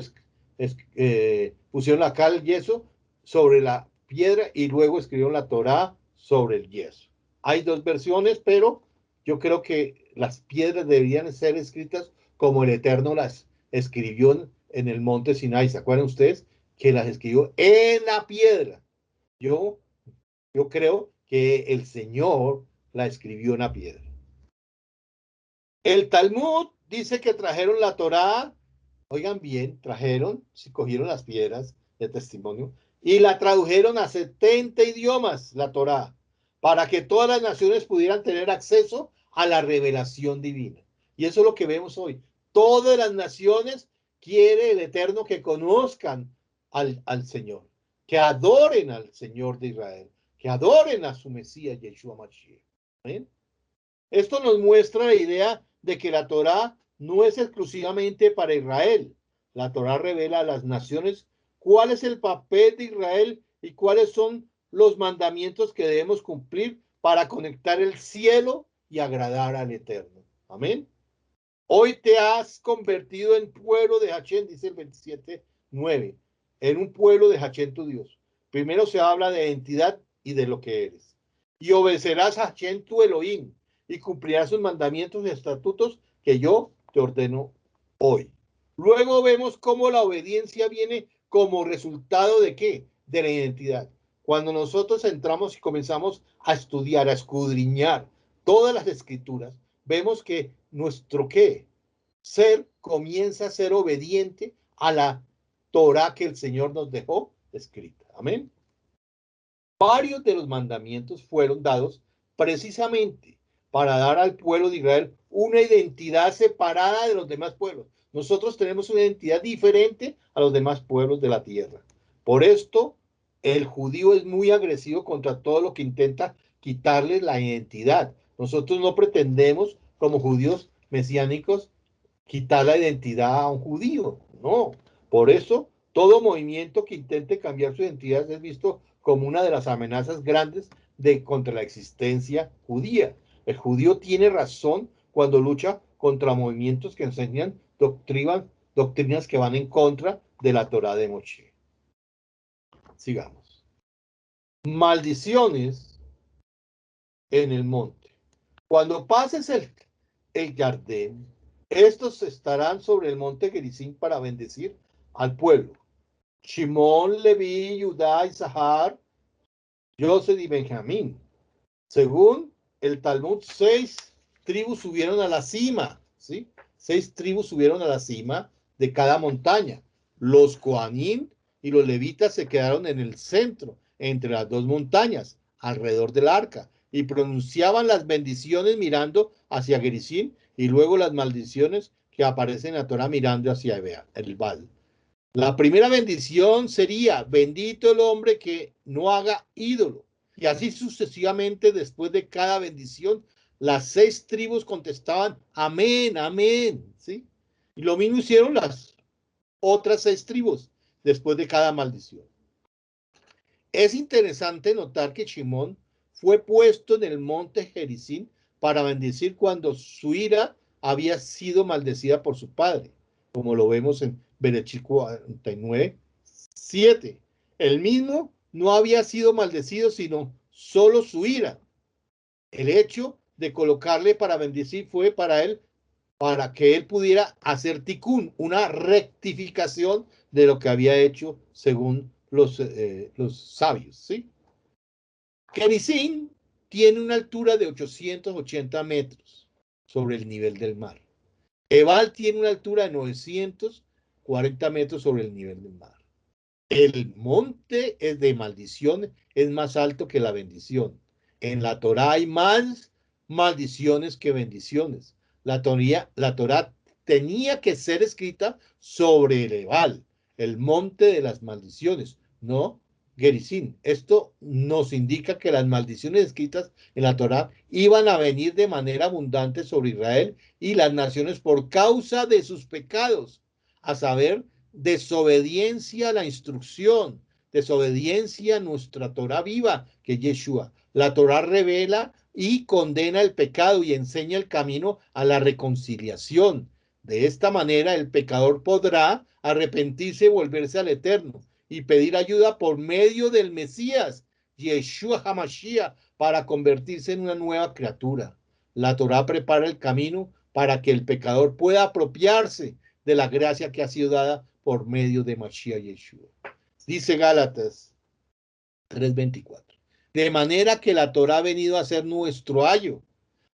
pusieron la cal, el yeso, sobre la piedra y luego escribieron la Torá sobre el yeso. Hay dos versiones, pero yo creo que las piedras deberían ser escritas como el Eterno las escribió en el monte Sinai. ¿Se acuerdan ustedes? Que las escribió en la piedra. Yo creo que el Señor la escribió en la piedra. El Talmud dice que trajeron la Torá, oigan bien, si cogieron las piedras de testimonio, y la tradujeron a 70 idiomas, la Torá, para que todas las naciones pudieran tener acceso a la revelación divina. Y eso es lo que vemos hoy. Todas las naciones quiere el Eterno que conozcan al Señor, que adoren al Señor de Israel, que adoren a su Mesías, Yeshua Mashiach. ¿Ven? Esto nos muestra la idea de que la Torá no es exclusivamente para Israel. La Torá revela a las naciones cuál es el papel de Israel y cuáles son los mandamientos que debemos cumplir para conectar el cielo y agradar al Eterno. Amén. Hoy te has convertido en pueblo de Hachén, dice el 27:9, en un pueblo de Hachén tu Dios. Primero se habla de identidad y de lo que eres. Y obedecerás a Hachén tu Elohim y cumplirás sus mandamientos y estatutos que yo te ordeno hoy. Luego vemos cómo la obediencia viene como resultado de ¿qué? De la identidad. Cuando nosotros entramos y comenzamos a estudiar, a escudriñar todas las escrituras, vemos que nuestro ¿qué? Ser comienza a ser obediente a la Torá que el Señor nos dejó escrita. Amén. Varios de los mandamientos fueron dados precisamente para dar al pueblo de Israel una identidad separada de los demás pueblos. Nosotros tenemos una identidad diferente a los demás pueblos de la tierra. Por esto, el judío es muy agresivo contra todo lo que intenta quitarle la identidad. Nosotros no pretendemos, como judíos mesiánicos, quitar la identidad a un judío. No. Por eso, todo movimiento que intente cambiar su identidad es visto como una de las amenazas grandes contra la existencia judía. El judío tiene razón cuando lucha contra movimientos que enseñan doctrinas que van en contra de la Torá de Moshe. Sigamos. Maldiciones en el monte. Cuando pases el Jardín, estos estarán sobre el monte Gerizim para bendecir al pueblo. Shimón, Leví, Judá, Isahar, José y Benjamín. Según el Talmud, 6 tribus subieron a la cima, ¿sí? 6 tribus subieron a la cima de cada montaña. Los Coanín y los levitas se quedaron en el centro, entre las 2 montañas, alrededor del arca, y pronunciaban las bendiciones mirando hacia Gerizim y luego las maldiciones que aparecen en la Torah mirando hacia el Baal. La primera bendición sería: bendito el hombre que no haga ídolo. Y así sucesivamente, después de cada bendición, las 6 tribus contestaban: amén, amén, ¿sí? Y lo mismo hicieron las otras 6 tribus después de cada maldición. Es interesante notar que Shimón fue puesto en el monte Gerizim para bendecir cuando su hija había sido maldecida por su padre, como lo vemos en Berechit 49, 7. El mismo no había sido maldecido, sino solo su ira. El hecho de colocarle para bendecir fue para él, para que él pudiera hacer tikkun, una rectificación de lo que había hecho según los sabios, ¿sí? Gerizim tiene una altura de 880 metros sobre el nivel del mar. Ebal tiene una altura de 940 metros sobre el nivel del mar. El monte es de maldición, es más alto que la bendición. En la Torá hay más maldiciones que bendiciones. La Torá tenía que ser escrita sobre el Ebal, el monte de las maldiciones, no Gerizim. Esto nos indica que las maldiciones escritas en la Torá iban a venir de manera abundante sobre Israel y las naciones por causa de sus pecados, a saber, desobediencia a la instrucción, desobediencia a nuestra Torá viva, que es Yeshua. La Torá revela y condena el pecado y enseña el camino a la reconciliación. De esta manera, el pecador podrá arrepentirse y volverse al Eterno y pedir ayuda por medio del Mesías, Yeshua HaMashiach, para convertirse en una nueva criatura. La Torá prepara el camino para que el pecador pueda apropiarse de la gracia que ha sido dada por medio de Mashiach Yeshua. Dice Gálatas 3:24. De manera que la Torá ha venido a ser nuestro ayo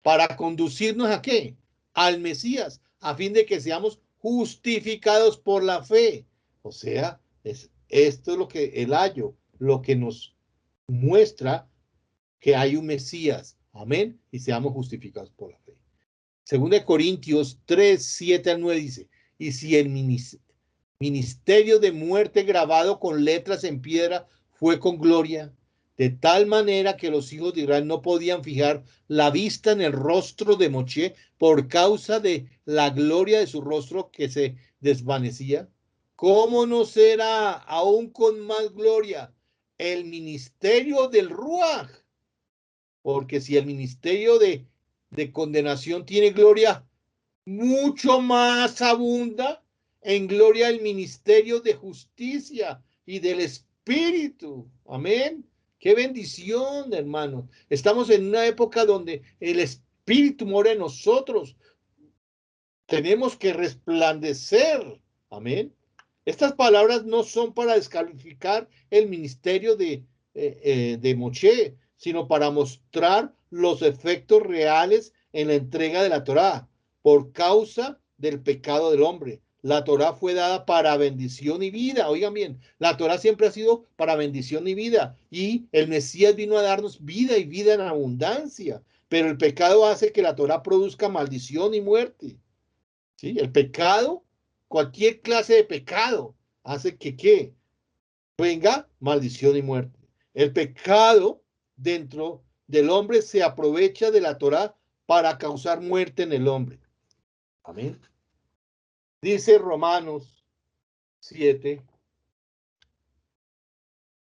para conducirnos ¿a qué? Al Mesías, a fin de que seamos justificados por la fe. O sea, esto es lo que el ayo, lo que nos muestra que hay un Mesías. Amén. Y seamos justificados por la fe. Según de Corintios 3:7-9 dice: y si el ministerio de muerte grabado con letras en piedra fue con gloria, de tal manera que los hijos de Israel no podían fijar la vista en el rostro de Moshe por causa de la gloria de su rostro que se desvanecía, ¿cómo no será aún con más gloria el ministerio del Ruach? Porque si el ministerio de condenación tiene gloria, mucho más abunda en gloria el ministerio de justicia y del Espíritu. Amén. Qué bendición, hermanos. Estamos en una época donde el Espíritu mora en nosotros. Tenemos que resplandecer. Amén. Estas palabras no son para descalificar el ministerio de Moshe, sino para mostrar los efectos reales en la entrega de la Torá por causa del pecado del hombre. la Torá fue dada para bendición y vida. Oigan bien, la Torá siempre ha sido para bendición y vida. Y el Mesías vino a darnos vida y vida en abundancia. Pero el pecado hace que la Torá produzca maldición y muerte. ¿Sí? El pecado, cualquier clase de pecado, hace que ¿qué? Venga maldición y muerte. El pecado dentro del hombre se aprovecha de la Torá para causar muerte en el hombre. Amén. Dice Romanos 7,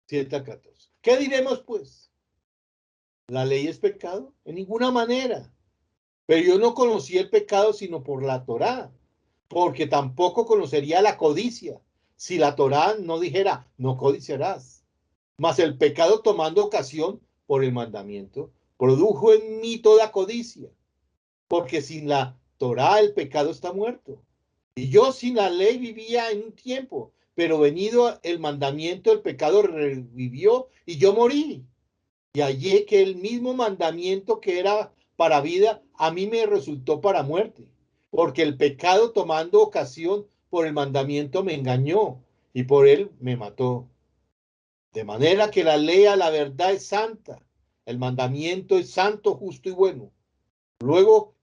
7 a 14. ¿Qué diremos pues? ¿La ley es pecado? En ninguna manera. Pero yo no conocí el pecado sino por la Torá, porque tampoco conocería la codicia si la Torá no dijera, no codiciarás. Mas el pecado, tomando ocasión por el mandamiento, produjo en mí toda codicia, porque sin la Torá el pecado está muerto. Y yo sin la ley vivía en un tiempo, pero venido el mandamiento, el pecado revivió y yo morí. Y hallé que el mismo mandamiento que era para vida, a mí me resultó para muerte, porque el pecado, tomando ocasión por el mandamiento, me engañó y por él me mató. De manera que la ley a la verdad es santa, el mandamiento es santo, justo y bueno. Luego,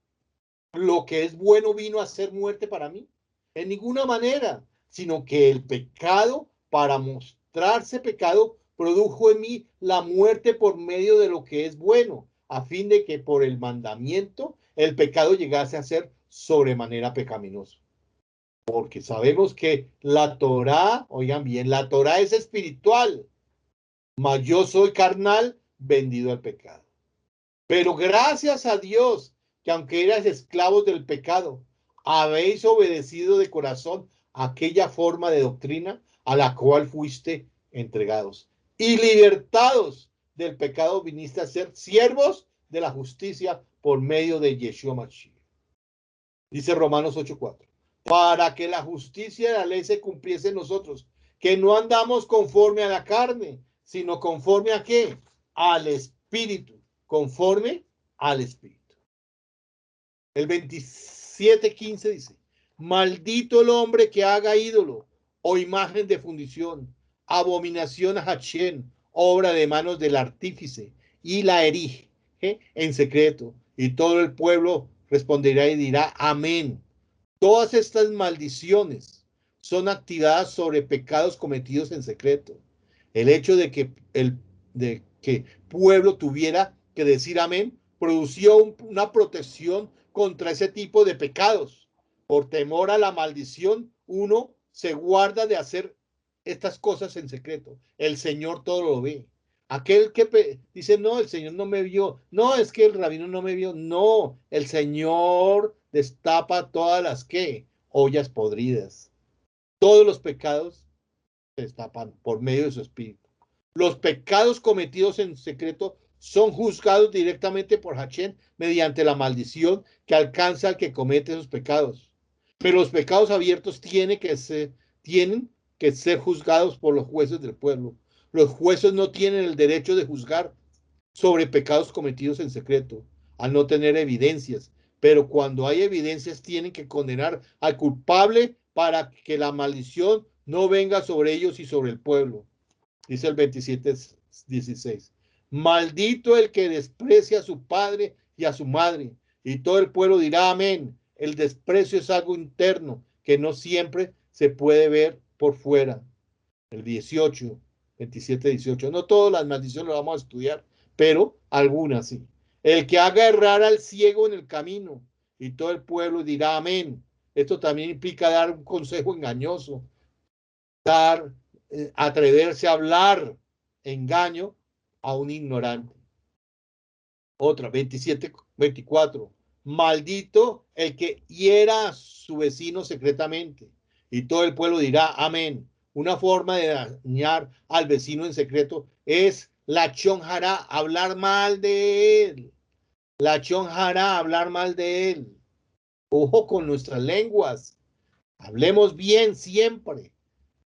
lo que es bueno vino a ser muerte para mí. En ninguna manera, sino que el pecado, para mostrarse pecado, produjo en mí la muerte por medio de lo que es bueno, a fin de que por el mandamiento el pecado llegase a ser sobremanera pecaminoso. Porque sabemos que la Torá, oigan bien, la Torá es espiritual, mas yo soy carnal, vendido al pecado. Pero gracias a Dios, que aunque erais esclavos del pecado, habéis obedecido de corazón aquella forma de doctrina a la cual fuiste entregados. Y libertados del pecado viniste a ser siervos de la justicia por medio de Yeshua Mashiach. Dice Romanos 8:4. Para que la justicia de la ley se cumpliese en nosotros, que no andamos conforme a la carne, sino conforme a ¿qué? Al Espíritu. Conforme al Espíritu. El 27:15 dice, maldito el hombre que haga ídolo o imagen de fundición, abominación a Hashem, obra de manos del artífice, y la erige en secreto. Y todo el pueblo responderá y dirá, amén. Todas estas maldiciones son activadas sobre pecados cometidos en secreto. El hecho de que el pueblo tuviera que decir amén produció una protección contra ese tipo de pecados. Por temor a la maldición, uno se guarda de hacer estas cosas en secreto. El Señor todo lo ve. Aquel que dice, no, el Señor no me vio. No, es que el rabino no me vio. No, el Señor destapa todas las ollas podridas. Todos los pecados se destapan por medio de su espíritu. Los pecados cometidos en secreto son juzgados directamente por Hashem mediante la maldición que alcanza al que comete esos pecados. Pero los pecados abiertos tienen que ser juzgados por los jueces del pueblo. Los jueces no tienen el derecho de juzgar sobre pecados cometidos en secreto, al no tener evidencias. Pero cuando hay evidencias, tienen que condenar al culpable para que la maldición no venga sobre ellos y sobre el pueblo. Dice el 27:16. Maldito el que desprecia a su padre y a su madre. Y todo el pueblo dirá amén. El desprecio es algo interno que no siempre se puede ver por fuera. El 27:18. No todas las maldiciones las vamos a estudiar, pero algunas sí. El que haga errar al ciego en el camino. Y todo el pueblo dirá amén. Esto también implica dar un consejo engañoso. Atreverse a hablar engaño a un ignorante. Otra, 27:24. Maldito el que hiera a su vecino secretamente. Y todo el pueblo dirá amén. Una forma de dañar al vecino en secreto es la chonjara, hablar mal de él. La chonjara, hablar mal de él. Ojo con nuestras lenguas. Hablemos bien siempre.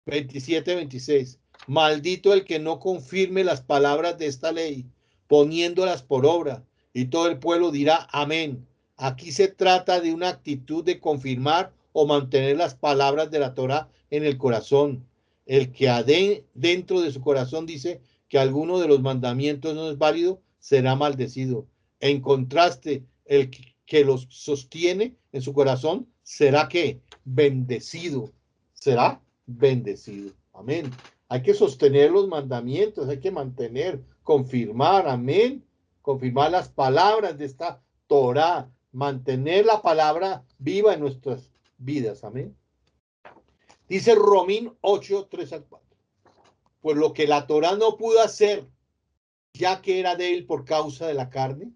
27:26. Maldito el que no confirme las palabras de esta ley, poniéndolas por obra. Y todo el pueblo dirá amén. Aquí se trata de una actitud de confirmar o mantener las palabras de la Torá en el corazón. El que dentro de su corazón dice que alguno de los mandamientos no es válido, será maldecido. En contraste, el que los sostiene en su corazón será que bendecido. Será bendecido. Amén. Hay que sostener los mandamientos, hay que mantener, confirmar, amén. Confirmar las palabras de esta Torá, mantener la palabra viva en nuestras vidas, amén. Dice Romín 8, 3 al 4. Pues lo que la Torá no pudo hacer, ya que era de él por causa de la carne,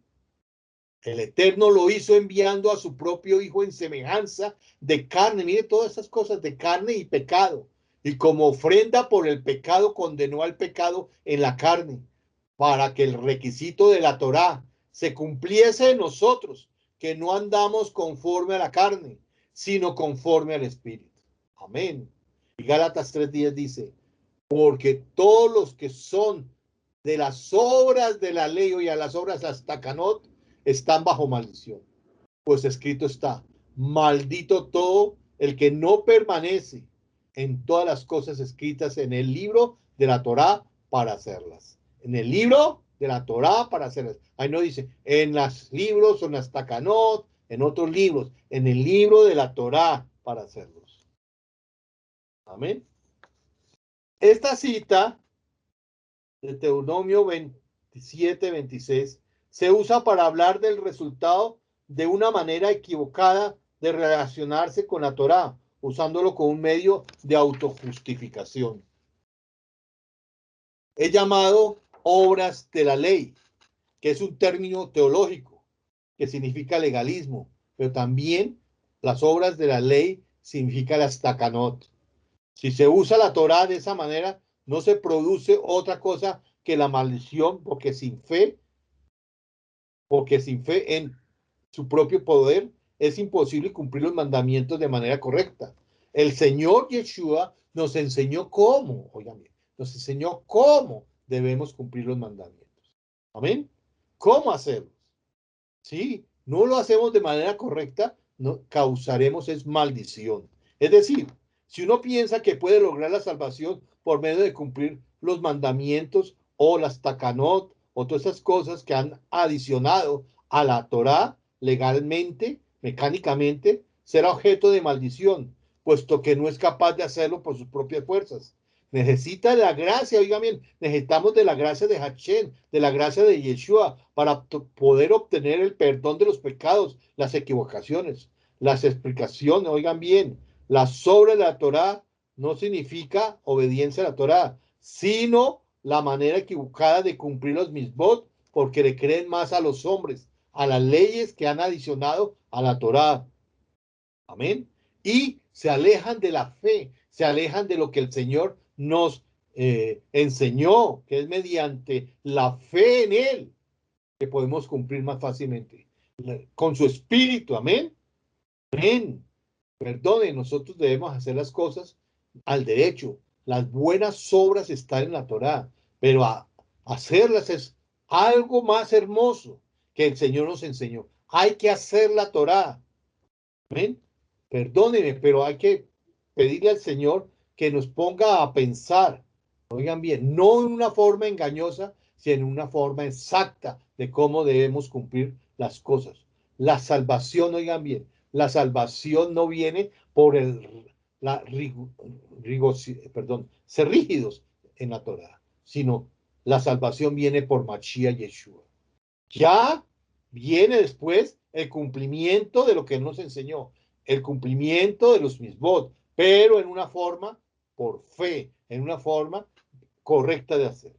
el Eterno lo hizo enviando a su propio Hijo en semejanza de carne. Mire todas esas cosas de carne y pecado. Y como ofrenda por el pecado condenó al pecado en la carne, para que el requisito de la Torá se cumpliese en nosotros, que no andamos conforme a la carne, sino conforme al Espíritu. Amén. Y Gálatas 3:10 dice, porque todos los que son de las obras de la ley y a las obras hasta Canot están bajo maldición. Pues escrito está, maldito todo el que no permanece en todas las cosas escritas en el libro de la Torá para hacerlas. En el libro de la Torá para hacerlas. Ahí no dice, en los libros o en las Takanot, en otros libros, en el libro de la Torá para hacerlos. Amén. Esta cita de Deuteronomio 27-26 se usa para hablar del resultado de una manera equivocada de relacionarse con la Torá, usándolo como un medio de autojustificación. Es llamado obras de la ley, que es un término teológico que significa legalismo, pero también las obras de la ley significa las takanot. Si se usa la Torá de esa manera, no se produce otra cosa que la maldición, porque sin fe en su propio poder es imposible cumplir los mandamientos de manera correcta. El Señor Yeshua nos enseñó cómo, oigan bien, nos enseñó cómo debemos cumplir los mandamientos. Amén. ¿Cómo hacerlos? Si no lo hacemos de manera correcta, no, causaremos es maldición. Es decir, si uno piensa que puede lograr la salvación por medio de cumplir los mandamientos o las takanot o todas esas cosas que han adicionado a la Torá legalmente, mecánicamente, será objeto de maldición, puesto que no es capaz de hacerlo por sus propias fuerzas. Necesita la gracia, oigan bien, necesitamos de la gracia de Hashem, de la gracia de Yeshua, para poder obtener el perdón de los pecados, las equivocaciones, las explicaciones, oigan bien, la obras de la Torá no significa obediencia a la Torá, sino la manera equivocada de cumplir los misbot, porque le creen más a los hombres, a las leyes que han adicionado a la Torá. Amén. Y se alejan de la fe, se alejan de lo que el Señor nos enseñó, que es mediante la fe en Él que podemos cumplir más fácilmente. Con su espíritu, amén. Amén. Perdone, nosotros debemos hacer las cosas al derecho. Las buenas obras están en la Torá, pero hacerlas es algo más hermoso que el Señor nos enseñó. Hay que hacer la Torá. Amén. Perdónenme, pero hay que pedirle al Señor que nos ponga a pensar, oigan bien, no en una forma engañosa, sino en una forma exacta de cómo debemos cumplir las cosas. La salvación, oigan bien, la salvación no viene por ser rígidos en la Torá, sino la salvación viene por Mashiach Yeshua. Ya viene después el cumplimiento de lo que Él nos enseñó, el cumplimiento de los misbot, pero en una forma por fe, en una forma correcta de hacer.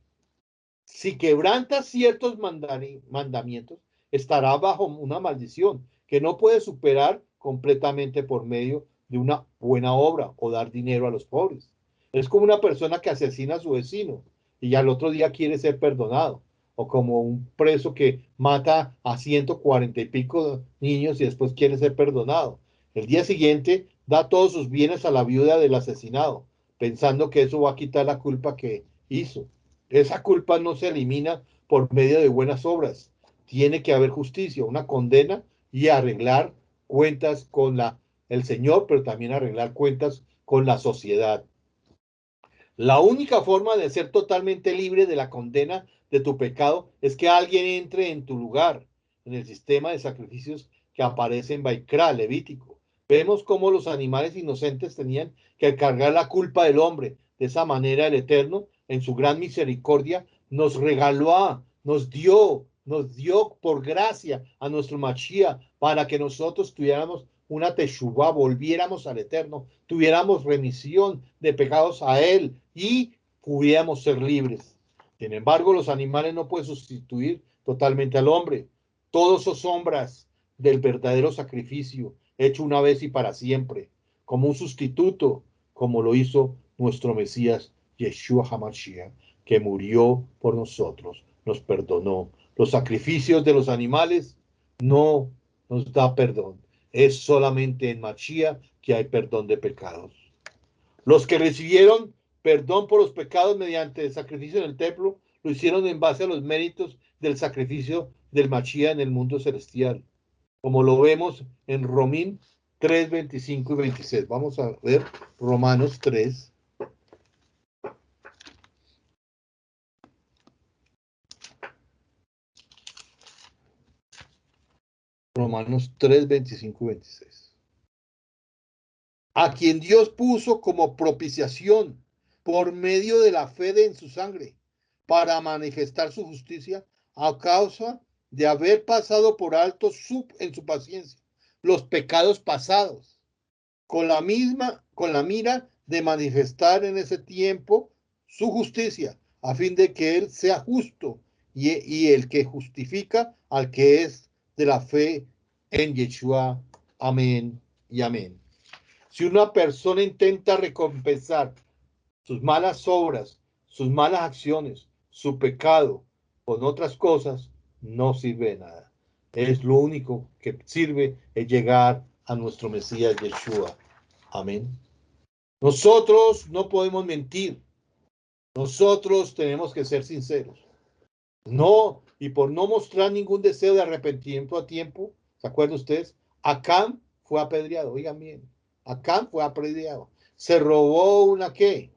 Si quebranta ciertos mandamientos, estará bajo una maldición que no puede superar completamente por medio de una buena obra o dar dinero a los pobres. Es como una persona que asesina a su vecino y al otro día quiere ser perdonado, o como un preso que mata a 140 y pico niños y después quiere ser perdonado. El día siguiente da todos sus bienes a la viuda del asesinado, pensando que eso va a quitar la culpa que hizo. Esa culpa no se elimina por medio de buenas obras. Tiene que haber justicia, una condena y arreglar cuentas con el Señor, pero también arreglar cuentas con la sociedad. La única forma de ser totalmente libre de la condena de tu pecado es que alguien entre en tu lugar, en el sistema de sacrificios que aparece en Baikra, Levítico. Vemos cómo los animales inocentes tenían que cargar la culpa del hombre. De esa manera el Eterno, en su gran misericordia, nos regaló, nos dio por gracia a nuestro Mashiach para que nosotros tuviéramos una teshuvá, volviéramos al Eterno, tuviéramos remisión de pecados a Él y pudiéramos ser libres. Sin embargo, los animales no pueden sustituir totalmente al hombre. Todos son sombras del verdadero sacrificio, hecho una vez y para siempre, como un sustituto, como lo hizo nuestro Mesías, Yeshua HaMashiach, que murió por nosotros, nos perdonó. Los sacrificios de los animales no nos da perdón. Es solamente en Mashiach que hay perdón de pecados. Los que recibieron perdón por los pecados mediante el sacrificio en el templo, lo hicieron en base a los méritos del sacrificio del Mashiach en el mundo celestial, como lo vemos en Romín 3, 25 y 26. Vamos a ver Romanos 3. Romanos 3, 25 y 26. A quien Dios puso como propiciación por medio de la fe en su sangre, para manifestar su justicia a causa de haber pasado por alto en su paciencia los pecados pasados, con la mira de manifestar en ese tiempo su justicia, a fin de que Él sea justo y el que justifica al que es de la fe en Yeshua. Amén y amén. Si una persona intenta recompensar sus malas obras, sus malas acciones, su pecado con otras cosas, no sirve de nada. Es lo único que sirve es llegar a nuestro Mesías Yeshua. Amén. Nosotros no podemos mentir. Nosotros tenemos que ser sinceros. No, y por no mostrar ningún deseo de arrepentimiento a tiempo, ¿se acuerdan ustedes? Acán fue apedreado, oigan bien, Acán fue apedreado. Se robó una ¿qué?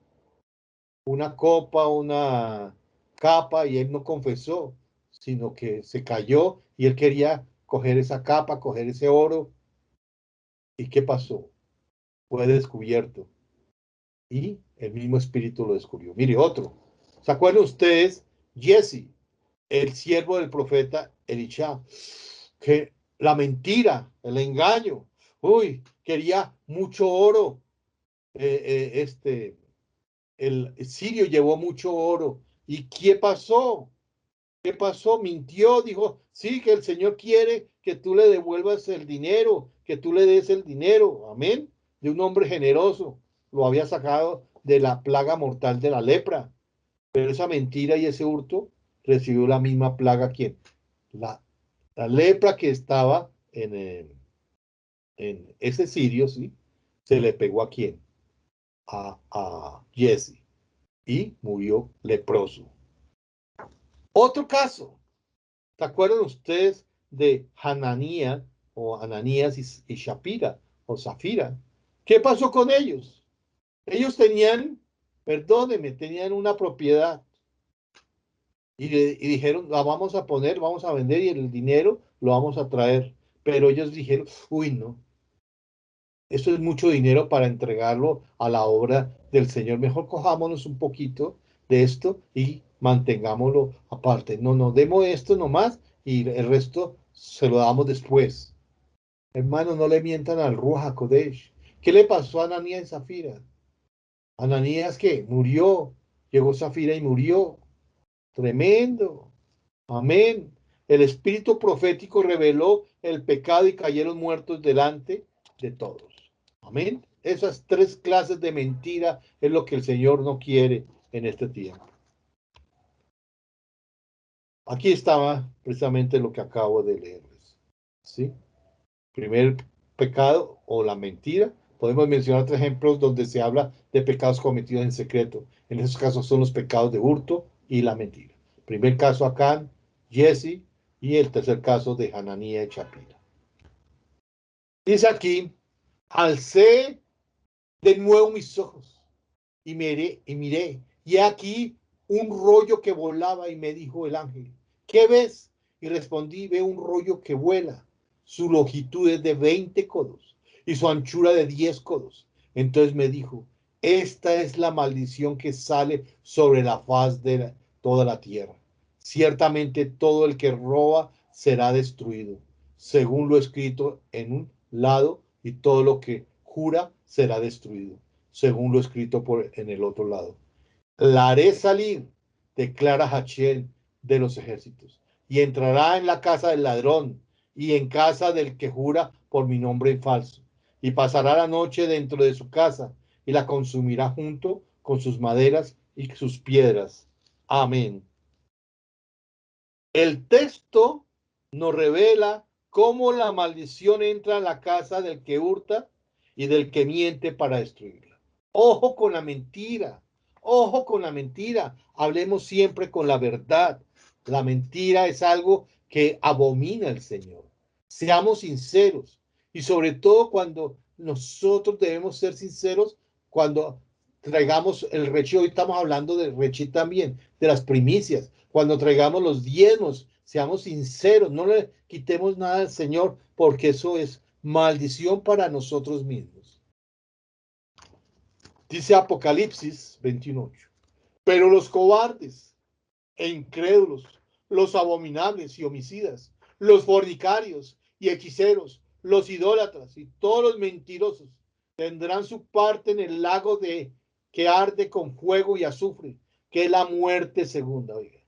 Una copa, una capa, y él no confesó, sino que se cayó y él quería coger esa capa, coger ese oro. ¿Y qué pasó? Fue descubierto. Y el mismo espíritu lo descubrió. Mire, otro. ¿Se acuerdan ustedes? Jesse, el siervo del profeta Elisha, que la mentira, el engaño, quería mucho oro. El sirio llevó mucho oro. ¿Y qué pasó? ¿Qué pasó? Mintió, dijo, sí, que el Señor quiere que tú le devuelvas el dinero, que tú le des el dinero. Amén. De un hombre generoso. Lo había sacado de la plaga mortal de la lepra. Pero esa mentira y ese hurto recibió la misma plaga. ¿Quién? La lepra que estaba en ese sirio, ¿sí? Se le pegó ¿a quién? A Jesse. Y murió leproso. Otro caso. ¿Se acuerdan ustedes de Ananías y Shapira o Zafira? ¿Qué pasó con ellos? Ellos tenían, perdónenme, tenían una propiedad y dijeron, la vamos a poner, vamos a vender y el dinero lo vamos a traer. Pero ellos dijeron, uy, no, eso es mucho dinero para entregarlo a la obra del Señor. Mejor cojámonos un poquito de esto y mantengámoslo aparte. No, demos esto nomás y el resto se lo damos después. Hermanos, no le mientan al Ruach HaKodesh. ¿Qué le pasó a Ananías y Zafira? Ananías que murió, llegó Zafira y murió. Tremendo. Amén. El espíritu profético reveló el pecado y cayeron muertos delante de todos. Amén. Esas tres clases de mentira es lo que el Señor no quiere en este tiempo. Aquí estaba precisamente lo que acabo de leerles. ¿Sí? Primer pecado o la mentira. Podemos mencionar otros ejemplos donde se habla de pecados cometidos en secreto. En esos casos son los pecados de hurto y la mentira. Primer caso Acán, Jesse, y el tercer caso de Hananías y Shapira. Dice aquí Alcé de nuevo mis ojos y miré, y aquí un rollo que volaba, y me dijo el ángel, ¿qué ves? Y respondí, veo un rollo que vuela. Su longitud es de 20 codos y su anchura de 10 codos. Entonces me dijo, esta es la maldición que sale sobre la faz de toda la tierra. Ciertamente todo el que roba será destruido, según lo escrito en un lado, y todo lo que jura será destruido, según lo escrito en el otro lado. La haré salir, declara Hachel de los ejércitos, y entrará en la casa del ladrón y en casa del que jura por mi nombre en falso, y pasará la noche dentro de su casa y la consumirá junto con sus maderas y sus piedras. Amén. El texto nos revela cómo la maldición entra a la casa del que hurta y del que miente para destruirla. Ojo con la mentira, ojo con la mentira. Hablemos siempre con la verdad. La mentira es algo que abomina al Señor. Seamos sinceros, y sobre todo cuando nosotros debemos ser sinceros cuando traigamos el rechí. Hoy estamos hablando del rechí también, de las primicias. Cuando traigamos los diezmos, seamos sinceros, no le quitemos nada al Señor, porque eso es maldición para nosotros mismos. Dice Apocalipsis 21:8. Pero los cobardes e incrédulos, los abominables y homicidas, los fornicarios y hechiceros, los idólatras y todos los mentirosos tendrán su parte en el lago que arde con fuego y azufre, que es la muerte segunda. Oiga,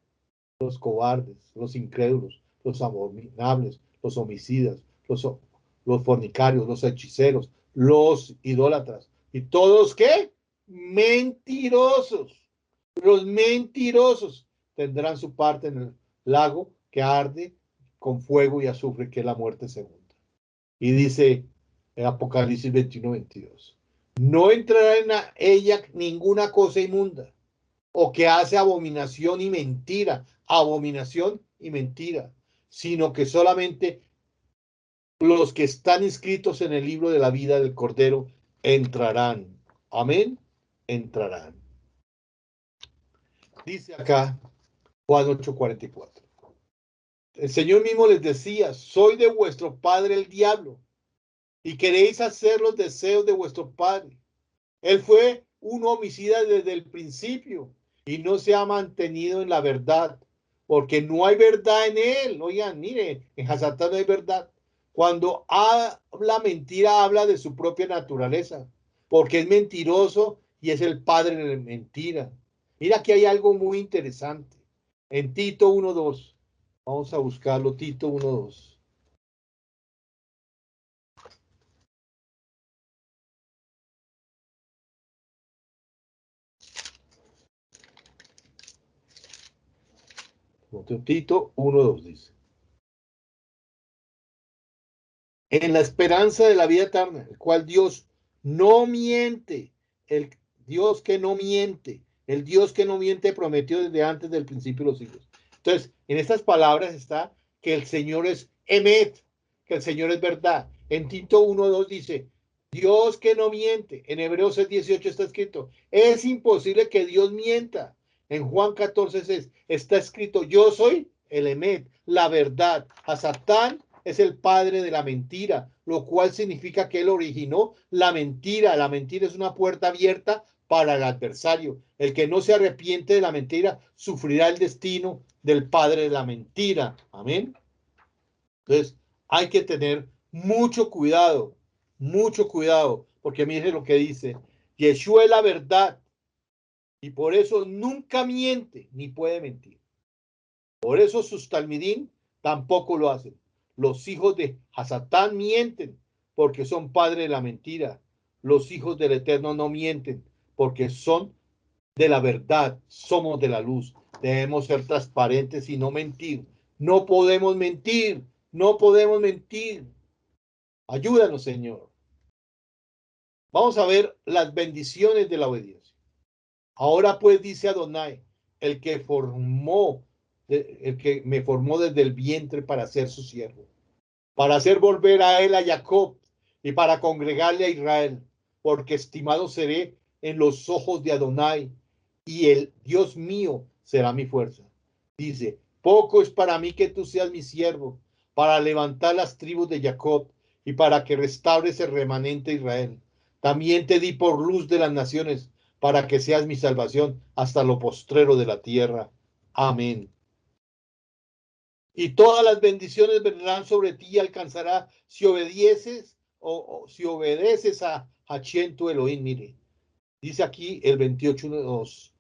los cobardes, los incrédulos, los abominables, los homicidas, los fornicarios, los hechiceros, los idólatras y todos, ¿qué? Mentirosos. Los mentirosos tendrán su parte en el lago que arde con fuego y azufre, que es la muerte segunda. Y dice en Apocalipsis 21:22, no entrará en ella ninguna cosa inmunda, o que hace abominación y mentira, sino que solamente los que están inscritos en el libro de la vida del Cordero entrarán. Amén, entrarán. Dice acá Juan 8:44. El Señor mismo les decía, soy de vuestro padre el diablo, y queréis hacer los deseos de vuestro padre. Él fue un homicida desde el principio y no se ha mantenido en la verdad, porque no hay verdad en él. Oigan, mire, en Hasatán no hay verdad. Cuando habla mentira, habla de su propia naturaleza, porque es mentiroso y es el padre de la mentira. Mira que hay algo muy interesante. En Tito 1:2. Vamos a buscarlo, Tito 1:2. Tito 1:2 dice. En la esperanza de la vida eterna, el cual Dios no miente, el Dios que no miente, el Dios que no miente prometió desde antes del principio de los siglos. Entonces, en estas palabras está que el Señor es Emet, que el Señor es verdad. En Tito 1:2 dice, Dios que no miente. En Hebreos 6:18 está escrito, es imposible que Dios mienta. En Juan 14:6 está escrito, yo soy el Emet, la verdad. A Satán es el padre de la mentira, lo cual significa que él originó la mentira. La mentira es una puerta abierta para el adversario. El que no se arrepiente de la mentira sufrirá el destino del padre de la mentira. Amén. Entonces, hay que tener mucho cuidado, porque mire lo que dice. Yeshua es la verdad y por eso nunca miente ni puede mentir. Por eso sus talmidín tampoco lo hacen. Los hijos de Hasatán mienten porque son padres de la mentira. Los hijos del Eterno no mienten porque son de la verdad. Somos de la luz. Debemos ser transparentes y no mentir. No podemos mentir. No podemos mentir. Ayúdanos, Señor. Vamos a ver las bendiciones de la obediencia. Ahora pues dice Adonai, el que me formó desde el vientre para ser su siervo, para hacer volver a él a Jacob y para congregarle a Israel, porque estimado seré en los ojos de Adonai, y el Dios mío será mi fuerza. Dice, poco es para mí que tú seas mi siervo, para levantar las tribus de Jacob, y para que restaures el remanente de Israel. También te di por luz de las naciones, para que seas mi salvación hasta lo postrero de la tierra. Amén. Y todas las bendiciones vendrán sobre ti y alcanzará si obedeces si obedeces a Hachén tu Elohim. Mire, dice aquí el 28:2.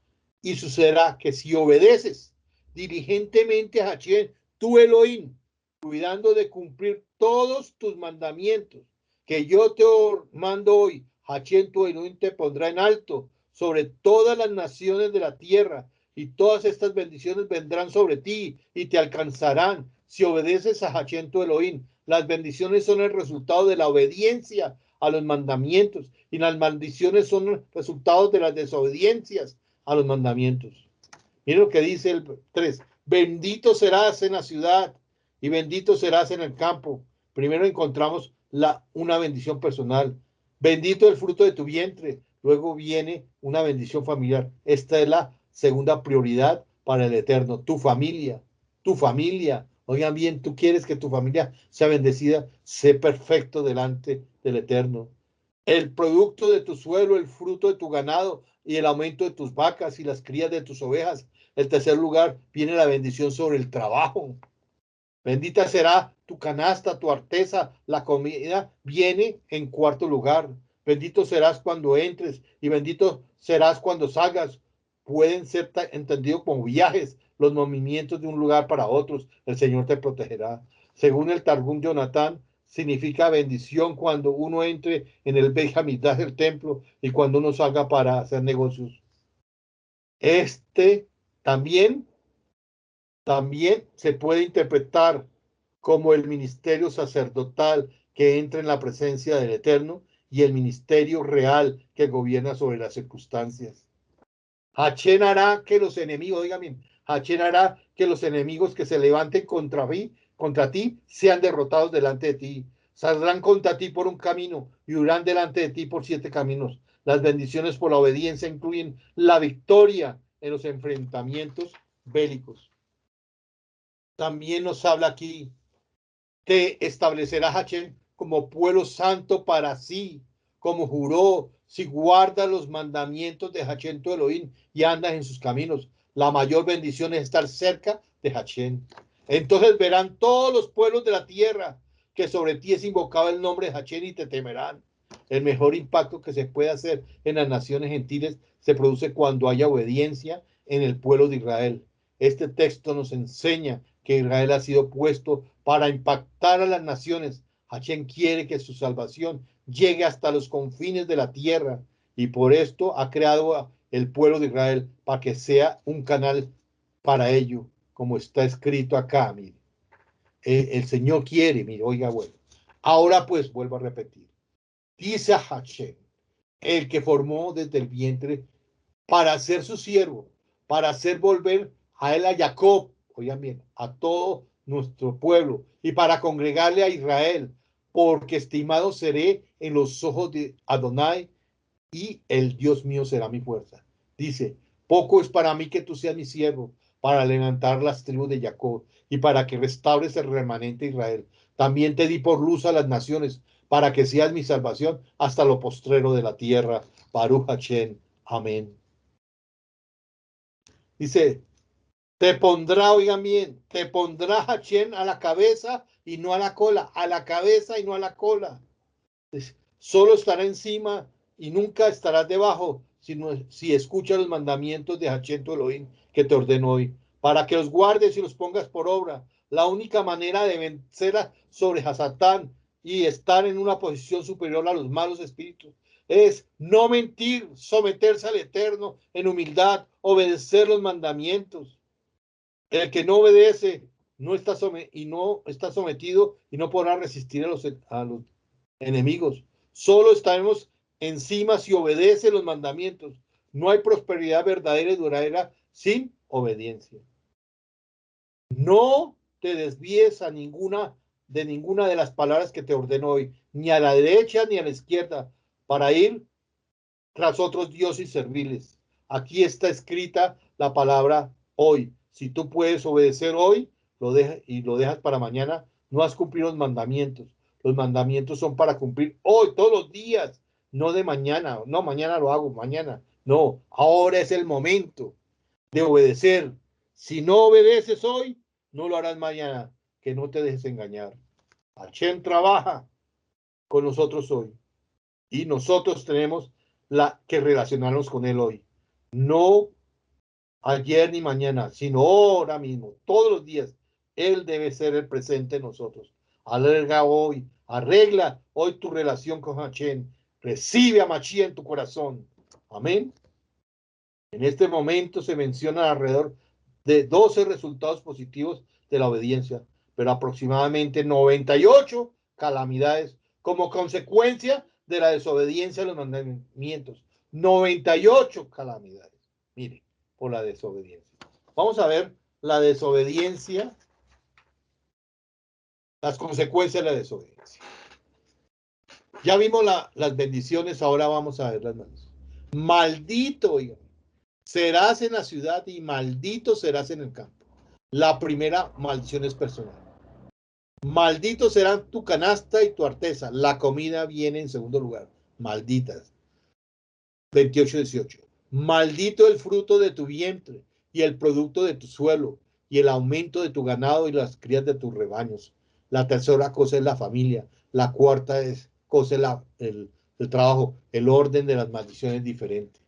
Y sucederá que si obedeces diligentemente a Hachén tu Elohim, cuidando de cumplir todos tus mandamientos que yo te mando hoy, Hachén tu Elohim te pondrá en alto sobre todas las naciones de la tierra, y todas estas bendiciones vendrán sobre ti y te alcanzarán si obedeces a Hachén tu Elohim. Las bendiciones son el resultado de la obediencia a los mandamientos, y las maldiciones son resultados de las desobediencias a los mandamientos. Miren lo que dice el 3. Bendito serás en la ciudad y bendito serás en el campo. Primero encontramos una bendición personal. Bendito el fruto de tu vientre. Luego viene una bendición familiar. Esta es la segunda prioridad para el Eterno. Tu familia. Tu familia. Oigan bien, tú quieres que tu familia sea bendecida. Sé perfecto delante del Eterno. El producto de tu suelo, el fruto de tu ganado y el aumento de tus vacas y las crías de tus ovejas. En tercer lugar, viene la bendición sobre el trabajo. Bendita será tu canasta, tu arteza, la comida viene en cuarto lugar. Bendito serás cuando entres y bendito serás cuando salgas. Pueden ser entendidos como viajes, los movimientos de un lugar para otros. El Señor te protegerá. Según el Targum Jonatán, significa bendición cuando uno entre en el Beit Hamikdash del templo y cuando uno salga para hacer negocios. También se puede interpretar como el ministerio sacerdotal que entra en la presencia del Eterno y el ministerio real que gobierna sobre las circunstancias. Hachén hará que los enemigos, oigan bien, Hachén hará que los enemigos que se levanten contra ti sean derrotados delante de ti. Saldrán contra ti por un camino y huirán delante de ti por 7 caminos. Las bendiciones por la obediencia incluyen la victoria en los enfrentamientos bélicos. También nos habla aquí, te establecerá Hachén como pueblo santo para sí, como juró, si guardas los mandamientos de Hachén tu Elohim y andas en sus caminos. La mayor bendición es estar cerca de Hachén. Entonces verán todos los pueblos de la tierra que sobre ti es invocado el nombre de Hachén y te temerán. El mejor impacto que se puede hacer en las naciones gentiles se produce cuando haya obediencia en el pueblo de Israel. Este texto nos enseña que Israel ha sido puesto para impactar a las naciones. Hachén quiere que su salvación llegue hasta los confines de la tierra, y por esto ha creado el pueblo de Israel para que sea un canal para ello, como está escrito acá. Mire, el Señor quiere, mire, oiga, bueno. Ahora pues vuelvo a repetir. Dice a Hachén, el que formó desde el vientre para ser su siervo, para hacer volver a él a Jacob, oigan bien, a todo nuestro pueblo, y para congregarle a Israel, porque estimado seré en los ojos de Adonai, y el Dios mío será mi fuerza. Dice, poco es para mí que tú seas mi siervo, para levantar las tribus de Jacob, y para que restaures el remanente de Israel. También te di por luz a las naciones, para que seas mi salvación hasta lo postrero de la tierra. Baruch Hashem. Amén. Dice, te pondrá, oigan bien, te pondrá Hachén a la cabeza y no a la cola, a la cabeza y no a la cola. Solo estará encima y nunca estarás debajo, si escuchas los mandamientos de Hachén tu Elohim que te ordeno hoy, para que los guardes y los pongas por obra. La única manera de vencer sobre Hasatán y estar en una posición superior a los malos espíritus es no mentir, someterse al Eterno en humildad, obedecer los mandamientos. El que no obedece no está sometido y no podrá resistir a los enemigos. Solo estaremos encima si obedece los mandamientos. No hay prosperidad verdadera y duradera sin obediencia. No te desvíes a ninguna de ninguna de las palabras que te ordeno hoy, ni a la derecha ni a la izquierda, para ir tras otros dioses y servirles. Aquí está escrita la palabra hoy. Si tú puedes obedecer hoy lo dejas para mañana, no has cumplido los mandamientos. Los mandamientos son para cumplir hoy, todos los días, no de mañana. No, mañana lo hago, mañana. No, ahora es el momento de obedecer. Si no obedeces hoy, no lo harás mañana. Que no te dejes engañar. Hashem trabaja con nosotros hoy y nosotros tenemos que relacionarnos con él hoy. No ayer ni mañana, sino ahora mismo, todos los días. Él debe ser el presente en nosotros. Arregla hoy tu relación con Hashem. Recibe a Mashiach en tu corazón. Amén. En este momento se mencionan alrededor de 12 resultados positivos de la obediencia, pero aproximadamente 98 calamidades como consecuencia de la desobediencia a los mandamientos. 98 calamidades. Mire, por la desobediencia. Vamos a ver la desobediencia, las consecuencias de la desobediencia. Ya vimos las bendiciones, ahora vamos a ver las maldiciones. Maldito, oigan, serás en la ciudad y maldito serás en el campo. La primera maldición es personal. Maldito serán tu canasta y tu arteza. La comida viene en segundo lugar. Malditas. 28-18. Maldito el fruto de tu vientre y el producto de tu suelo y el aumento de tu ganado y las crías de tus rebaños. La tercera cosa es la familia. La cuarta cosa es el trabajo. El orden de las maldiciones es diferente.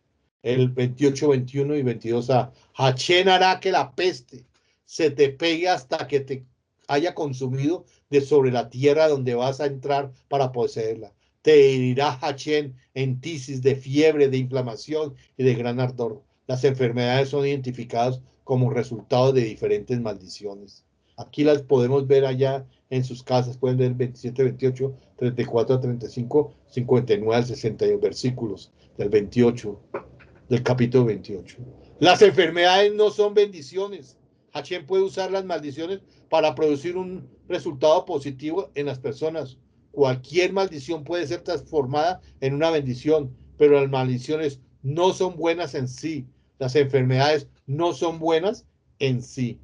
El 28, 21 y 22a. Hashem hará que la peste se te pegue hasta que te haya consumido de sobre la tierra donde vas a entrar para poseerla. Te herirá Hashem en tisis de fiebre, de inflamación y de gran ardor. Las enfermedades son identificadas como resultado de diferentes maldiciones. Aquí las podemos ver allá en sus casas. Pueden ver 27, 28, 34 a 35, 59 al 62 versículos del 28, del capítulo 28. Las enfermedades no son bendiciones. Hashem puede usar las maldiciones para producir un resultado positivo en las personas. Cualquier maldición puede ser transformada en una bendición, pero las maldiciones no son buenas en sí. Las enfermedades no son buenas en sí.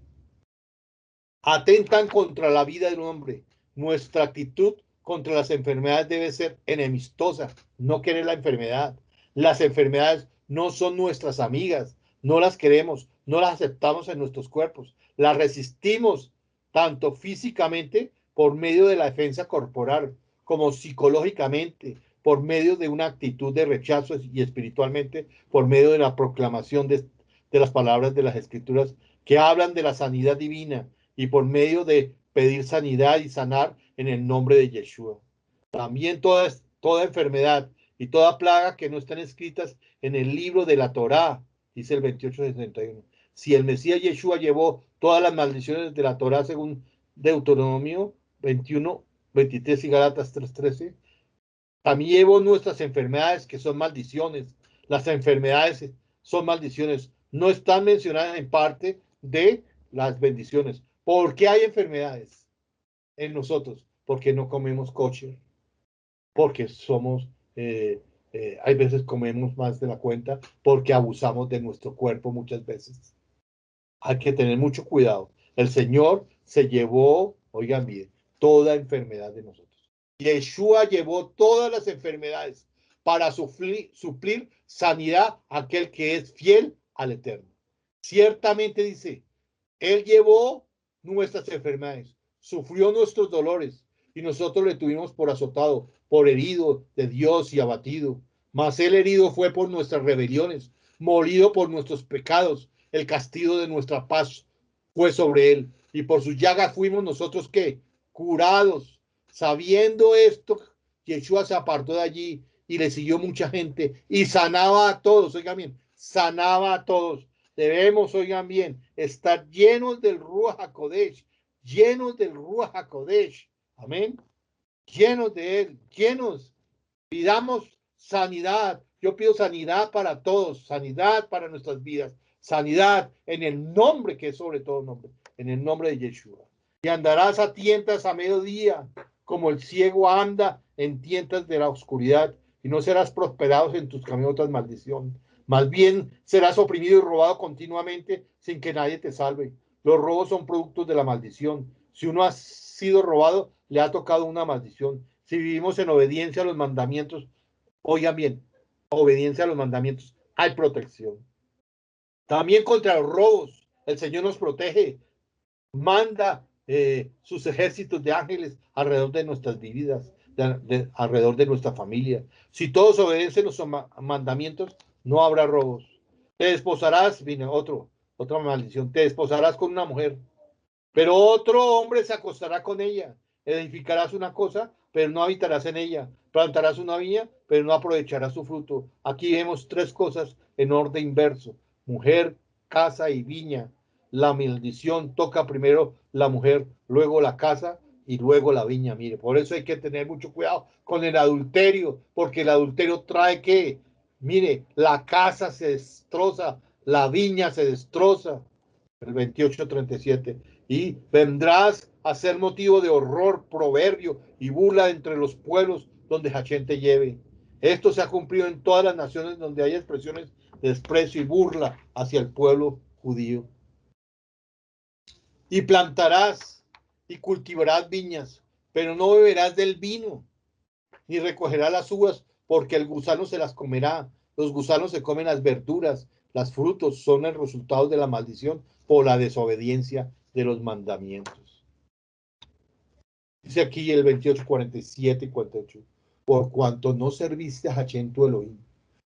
Atentan contra la vida del hombre. Nuestra actitud contra las enfermedades debe ser enemistosa, no querer la enfermedad. Las enfermedades no son nuestras amigas, no las queremos, no las aceptamos en nuestros cuerpos. Las resistimos tanto físicamente por medio de la defensa corporal, como psicológicamente, por medio de una actitud de rechazo y espiritualmente, por medio de la proclamación de las palabras de las Escrituras que hablan de la sanidad divina y por medio de pedir sanidad y sanar en el nombre de Yeshua. También toda enfermedad y toda plaga que no están escritas en el libro de la Torá, dice el 28-61. Si el Mesías Yeshua llevó todas las maldiciones de la Torá según Deuteronomio 21, 23 y Gálatas 3:13, también llevó nuestras enfermedades que son maldiciones. Las enfermedades son maldiciones. No están mencionadas en parte de las bendiciones. ¿Por qué hay enfermedades en nosotros? Porque no comemos kosher. Porque hay veces comemos más de la cuenta, porque abusamos de nuestro cuerpo muchas veces. Hay que tener mucho cuidado. El Señor se llevó, oigan bien, toda enfermedad de nosotros. Yeshua llevó todas las enfermedades para suplir sanidad a aquel que es fiel al Eterno. Ciertamente dice, Él llevó nuestras enfermedades, sufrió nuestros dolores, y nosotros le tuvimos por azotado, por herido de Dios y abatido. Mas Él herido fue por nuestras rebeliones, molido por nuestros pecados. El castigo de nuestra paz fue sobre Él, y por sus llagas fuimos nosotros, ¿qué? Curados. Sabiendo esto, Yeshua se apartó de allí y le siguió mucha gente y sanaba a todos. Oigan bien, sanaba a todos. Debemos, oigan bien, estar llenos del Ruach HaKodesh, llenos del Ruach HaKodesh. Amén. Llenos de Él, llenos. Pidamos sanidad. Yo pido sanidad para todos, sanidad para nuestras vidas, sanidad en el nombre que es sobre todo nombre, en el nombre de Yeshua. y andarás a tientas a mediodía, como el ciego anda en tientas de la oscuridad, y no serás prosperado en tus caminos tras maldición. Más bien serás oprimido y robado continuamente sin que nadie te salve. Los robos son productos de la maldición. Si uno ha sido robado, le ha tocado una maldición. Si vivimos en obediencia a los mandamientos, oigan bien, obediencia a los mandamientos, hay protección. También contra los robos, el Señor nos protege, manda sus ejércitos de ángeles alrededor de nuestras vidas, alrededor de nuestra familia. Si todos obedecen los mandamientos, no habrá robos. Te desposarás, viene otra maldición, te desposarás con una mujer, pero otro hombre se acostará con ella. Edificarás una cosa, pero no habitarás en ella. Plantarás una viña, pero no aprovecharás su fruto. Aquí vemos tres cosas en orden inverso: mujer, casa y viña. La maldición toca primero la mujer, luego la casa y luego la viña. Mire, por eso hay que tener mucho cuidado con el adulterio, porque el adulterio trae que, mire, la casa se destroza, la viña se destroza. El 28:37. Y vendrás a ser motivo de horror, proverbio y burla entre los pueblos donde Hachén te lleve. Esto se ha cumplido en todas las naciones donde hay expresiones de desprecio y burla hacia el pueblo judío. Y plantarás y cultivarás viñas, pero no beberás del vino, ni recogerás las uvas, porque el gusano se las comerá. Los gusanos se comen las verduras, las frutos son el resultado de la maldición por la desobediencia de los mandamientos. Dice aquí el 28, 47 y 48. Por cuanto no serviste a Hachén tu Elohim,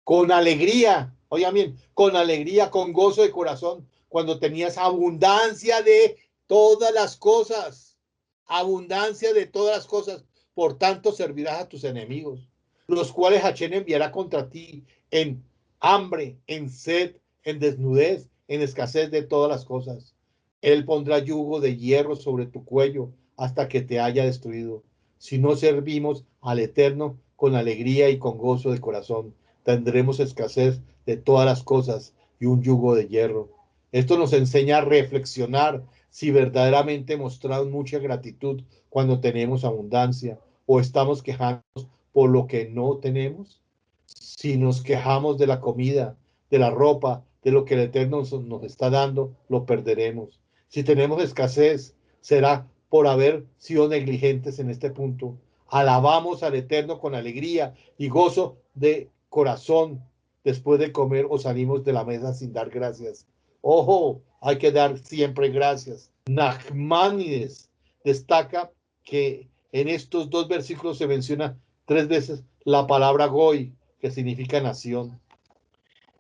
con alegría, oigan bien, con alegría, con gozo de corazón, cuando tenías abundancia de todas las cosas, abundancia de todas las cosas, por tanto servirás a tus enemigos, los cuales Hachén enviará contra ti en hambre, en sed, en desnudez, en escasez de todas las cosas. Él pondrá yugo de hierro sobre tu cuello hasta que te haya destruido. Si no servimos al Eterno con alegría y con gozo de corazón, tendremos escasez de todas las cosas y un yugo de hierro. Esto nos enseña a reflexionar si verdaderamente mostramos mucha gratitud cuando tenemos abundancia o estamos quejándonos por lo que no tenemos. Si nos quejamos de la comida, de la ropa, de lo que el Eterno nos está dando, lo perderemos. Si tenemos escasez, será por haber sido negligentes en este punto. Alabamos al Eterno con alegría y gozo de corazón después de comer o salimos de la mesa sin dar gracias. Ojo, hay que dar siempre gracias. Nachmanides destaca que en estos dos versículos se menciona 3 veces la palabra Goy, que significa nación.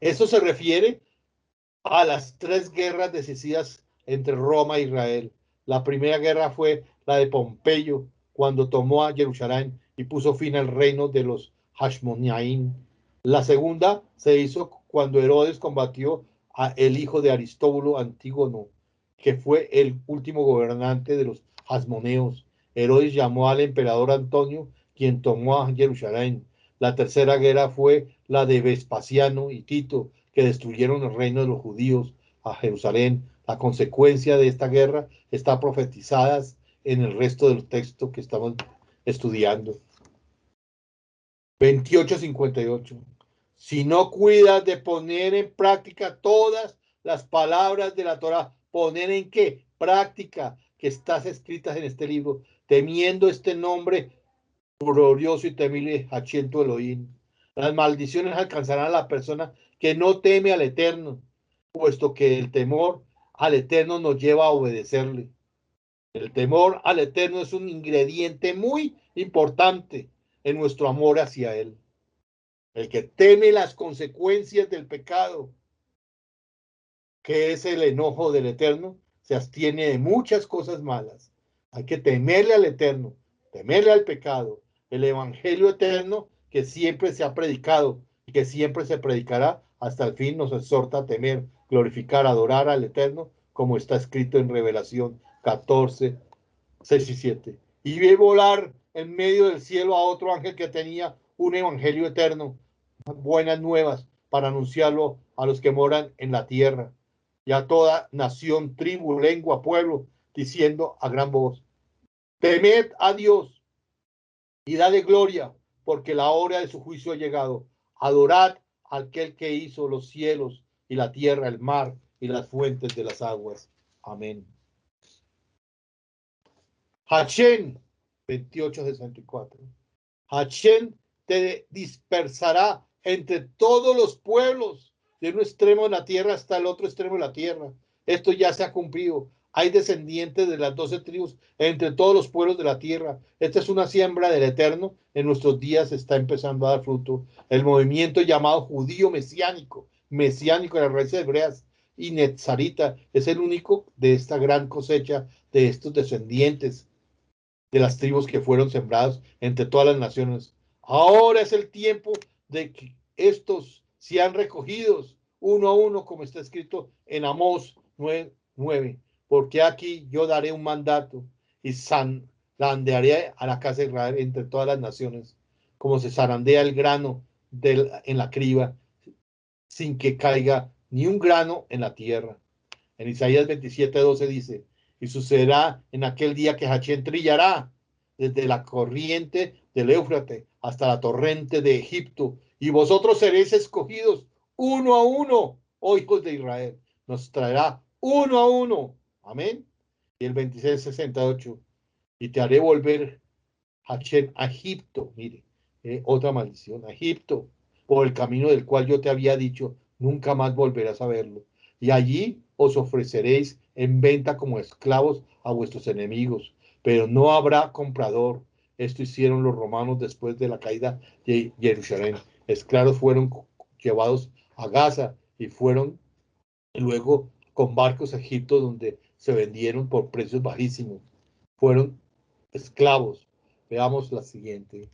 Eso se refiere a las 3 guerras decisivas entre Roma e Israel. La primera guerra fue la de Pompeyo, cuando tomó a Jerusalén y puso fin al reino de los Hashmonaim. La segunda se hizo cuando Herodes combatió a el hijo de Aristóbulo, Antígono, que fue el último gobernante de los Hasmoneos. Herodes llamó al emperador Antonio, quien tomó a Jerusalén. La tercera guerra fue la de Vespasiano y Tito, que destruyeron el reino de los judíos a Jerusalén. La consecuencia de esta guerra está profetizada en el resto del texto que estamos estudiando. 28:58. Si no cuidas de poner en práctica todas las palabras de la Torá, poner en qué práctica que estás escritas en este libro, temiendo este nombre glorioso y temible, Hachén tu Elohim. Las maldiciones alcanzarán a la persona que no teme al Eterno, puesto que el temor al Eterno nos lleva a obedecerle. El temor al Eterno es un ingrediente muy importante en nuestro amor hacia Él. El que teme las consecuencias del pecado, que es el enojo del Eterno, se abstiene de muchas cosas malas. Hay que temerle al Eterno, temerle al pecado. El evangelio eterno que siempre se ha predicado y que siempre se predicará hasta el fin nos exhorta a temer, glorificar, adorar al Eterno, como está escrito en Revelación 14, 6 y 7. Y vi volar en medio del cielo a otro ángel que tenía un evangelio eterno, buenas nuevas, para anunciarlo a los que moran en la tierra y a toda nación, tribu, lengua, pueblo, diciendo a gran voz: temed a Dios y dale gloria, porque la hora de su juicio ha llegado. Adorad a aquel que hizo los cielos y la tierra, el mar y las fuentes de las aguas. Amén. Hachén 28:64. Hachén te dispersará entre todos los pueblos, de un extremo de la tierra hasta el otro extremo de la tierra. Esto ya se ha cumplido. Hay descendientes de las 12 tribus entre todos los pueblos de la tierra. Esta es una siembra del Eterno. En nuestros días está empezando a dar fruto. El movimiento llamado judío mesiánico de las raíces hebreas y netzarita, es el único de esta gran cosecha de estos descendientes de las tribus que fueron sembrados entre todas las naciones. Ahora es el tiempo de que estos sean recogidos uno a uno, como está escrito en Amós 9:9. Porque aquí yo daré un mandato y zarandearé a la casa de Israel entre todas las naciones, como se zarandea el grano en la criba, sin que caiga ni un grano en la tierra. En Isaías 27:12 dice: y sucederá en aquel día que Hachén trillará desde la corriente del Éufrates hasta la torrente de Egipto, y vosotros seréis escogidos uno a uno, oh hijos de Israel. Nos traerá uno a uno. Amén. Y el 26:68, y te haré volver Hachén a Egipto. Mire, otra maldición, a Egipto, por el camino del cual yo te había dicho, nunca más volverás a verlo. Y allí os ofreceréis en venta como esclavos a vuestros enemigos, pero no habrá comprador. Esto hicieron los romanos después de la caída de Jerusalén. Esclavos fueron llevados a Gaza y fueron luego con barcos a Egipto, donde se vendieron por precios bajísimos. Fueron esclavos. Veamos la siguiente.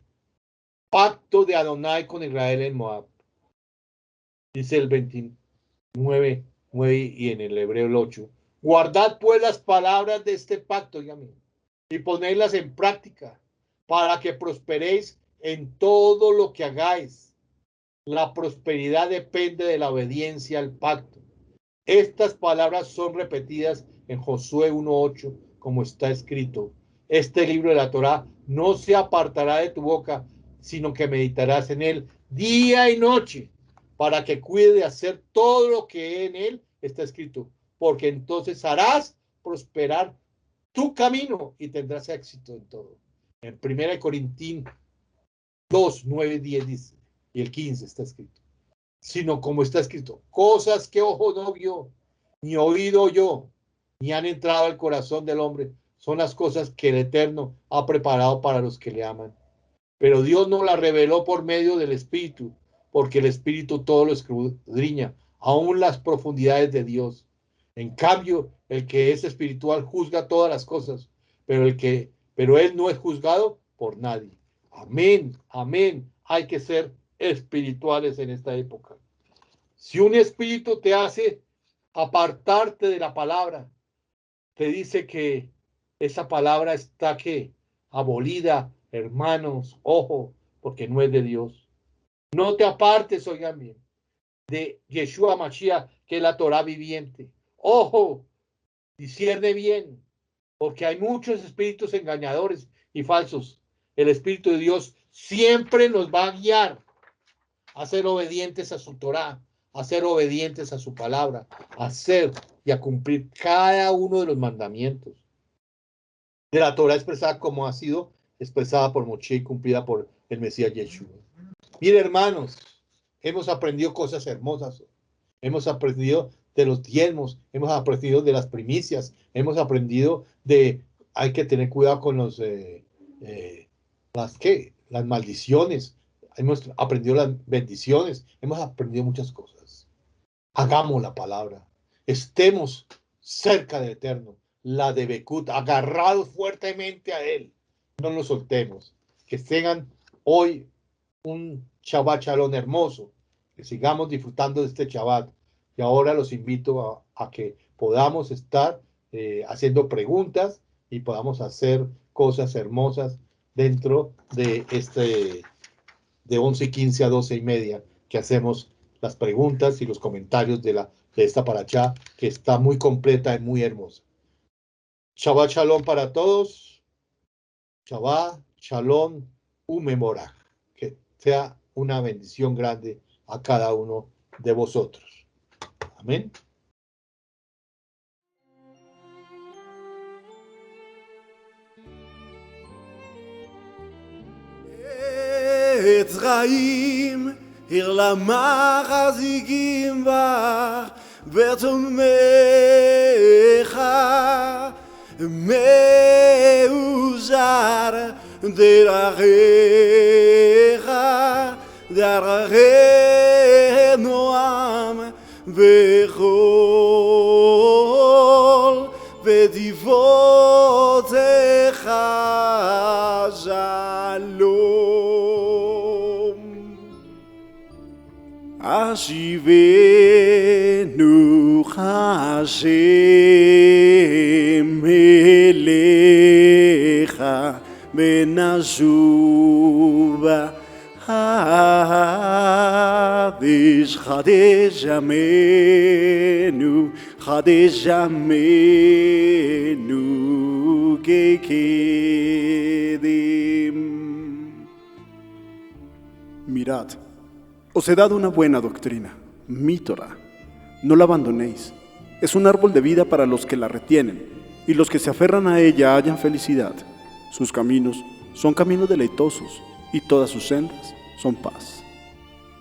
Pacto de Adonai con Israel en Moab. Dice el 29:9 y en el hebreo el 8. Guardad pues las palabras de este pacto, y ponedlas en práctica, para que prosperéis en todo lo que hagáis. La prosperidad depende de la obediencia al pacto. Estas palabras son repetidas en Josué 1:8, como está escrito: este libro de la Torá no se apartará de tu boca, sino que meditarás en él día y noche, para que cuide de hacer todo lo que en él está escrito, porque entonces harás prosperar tu camino y tendrás éxito en todo. En 1 Corintios 2:9-10 dice, y el 15 está escrito: sino como está escrito, cosas que ojo no vio, ni oído oyó, ni han entrado al corazón del hombre, son las cosas que el Eterno ha preparado para los que le aman. Pero Dios no las reveló por medio del Espíritu, porque el Espíritu todo lo escudriña, aún las profundidades de Dios. En cambio, el que es espiritual juzga todas las cosas, pero él no es juzgado por nadie. Amén, amén. Hay que ser espirituales en esta época. Si un espíritu te hace apartarte de la palabra, te dice que esa palabra está abolida, hermanos, ojo, porque no es de Dios. No te apartes, oigan bien, de Yeshua Mashiach, que es la Torah viviente. Ojo, discierne bien, porque hay muchos espíritus engañadores y falsos. El Espíritu de Dios siempre nos va a guiar a ser obedientes a su Torah, a ser obedientes a su palabra, a hacer y a cumplir cada uno de los mandamientos de la Torah expresada como ha sido expresada por Moshe y cumplida por el Mesías Yeshua. Mire, hermanos, hemos aprendido cosas hermosas. Hemos aprendido de los diezmos, hemos aprendido de las primicias, hemos aprendido hay que tener cuidado con las maldiciones, hemos aprendido las bendiciones, hemos aprendido muchas cosas. Hagamos la palabra, estemos cerca del Eterno, la de Bekut, agarrados fuertemente a Él, no nos soltemos. Que tengan hoy un Shabbat Shalom hermoso, que sigamos disfrutando de este Shabbat. Y ahora los invito a que podamos estar haciendo preguntas y podamos hacer cosas hermosas dentro de de 11:15 a 12:30, que hacemos las preguntas y los comentarios de esta parashá, que está muy completa y muy hermosa. Shabbat Shalom para todos. Shabbat Shalom Umemoraj. Que sea una bendición grande a cada uno de vosotros. Amén. עץ חיים, עיר למחזיקים בך, ותומך מאוזר דרכיך, דרכי נועם בכל ודבעותיך שלום. השיבנו השם אליך ונשובה חדש ימינו כקדם. Mirad, os he dado una buena doctrina, mi Torah. No la abandonéis. Es un árbol de vida para los que la retienen, y los que se aferran a ella hallan felicidad. Sus caminos son caminos deleitosos, y todas sus sendas son paz.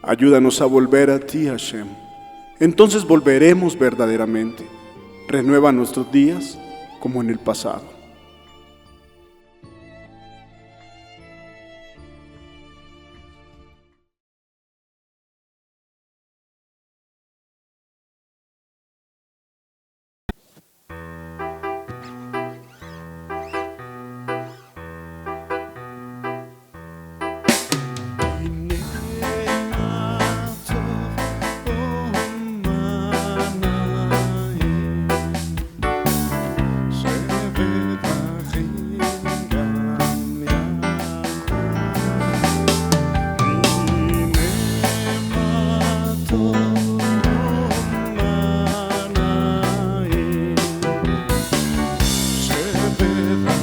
Ayúdanos a volver a ti, Hashem. Entonces volveremos verdaderamente. Renueva nuestros días como en el pasado. שבט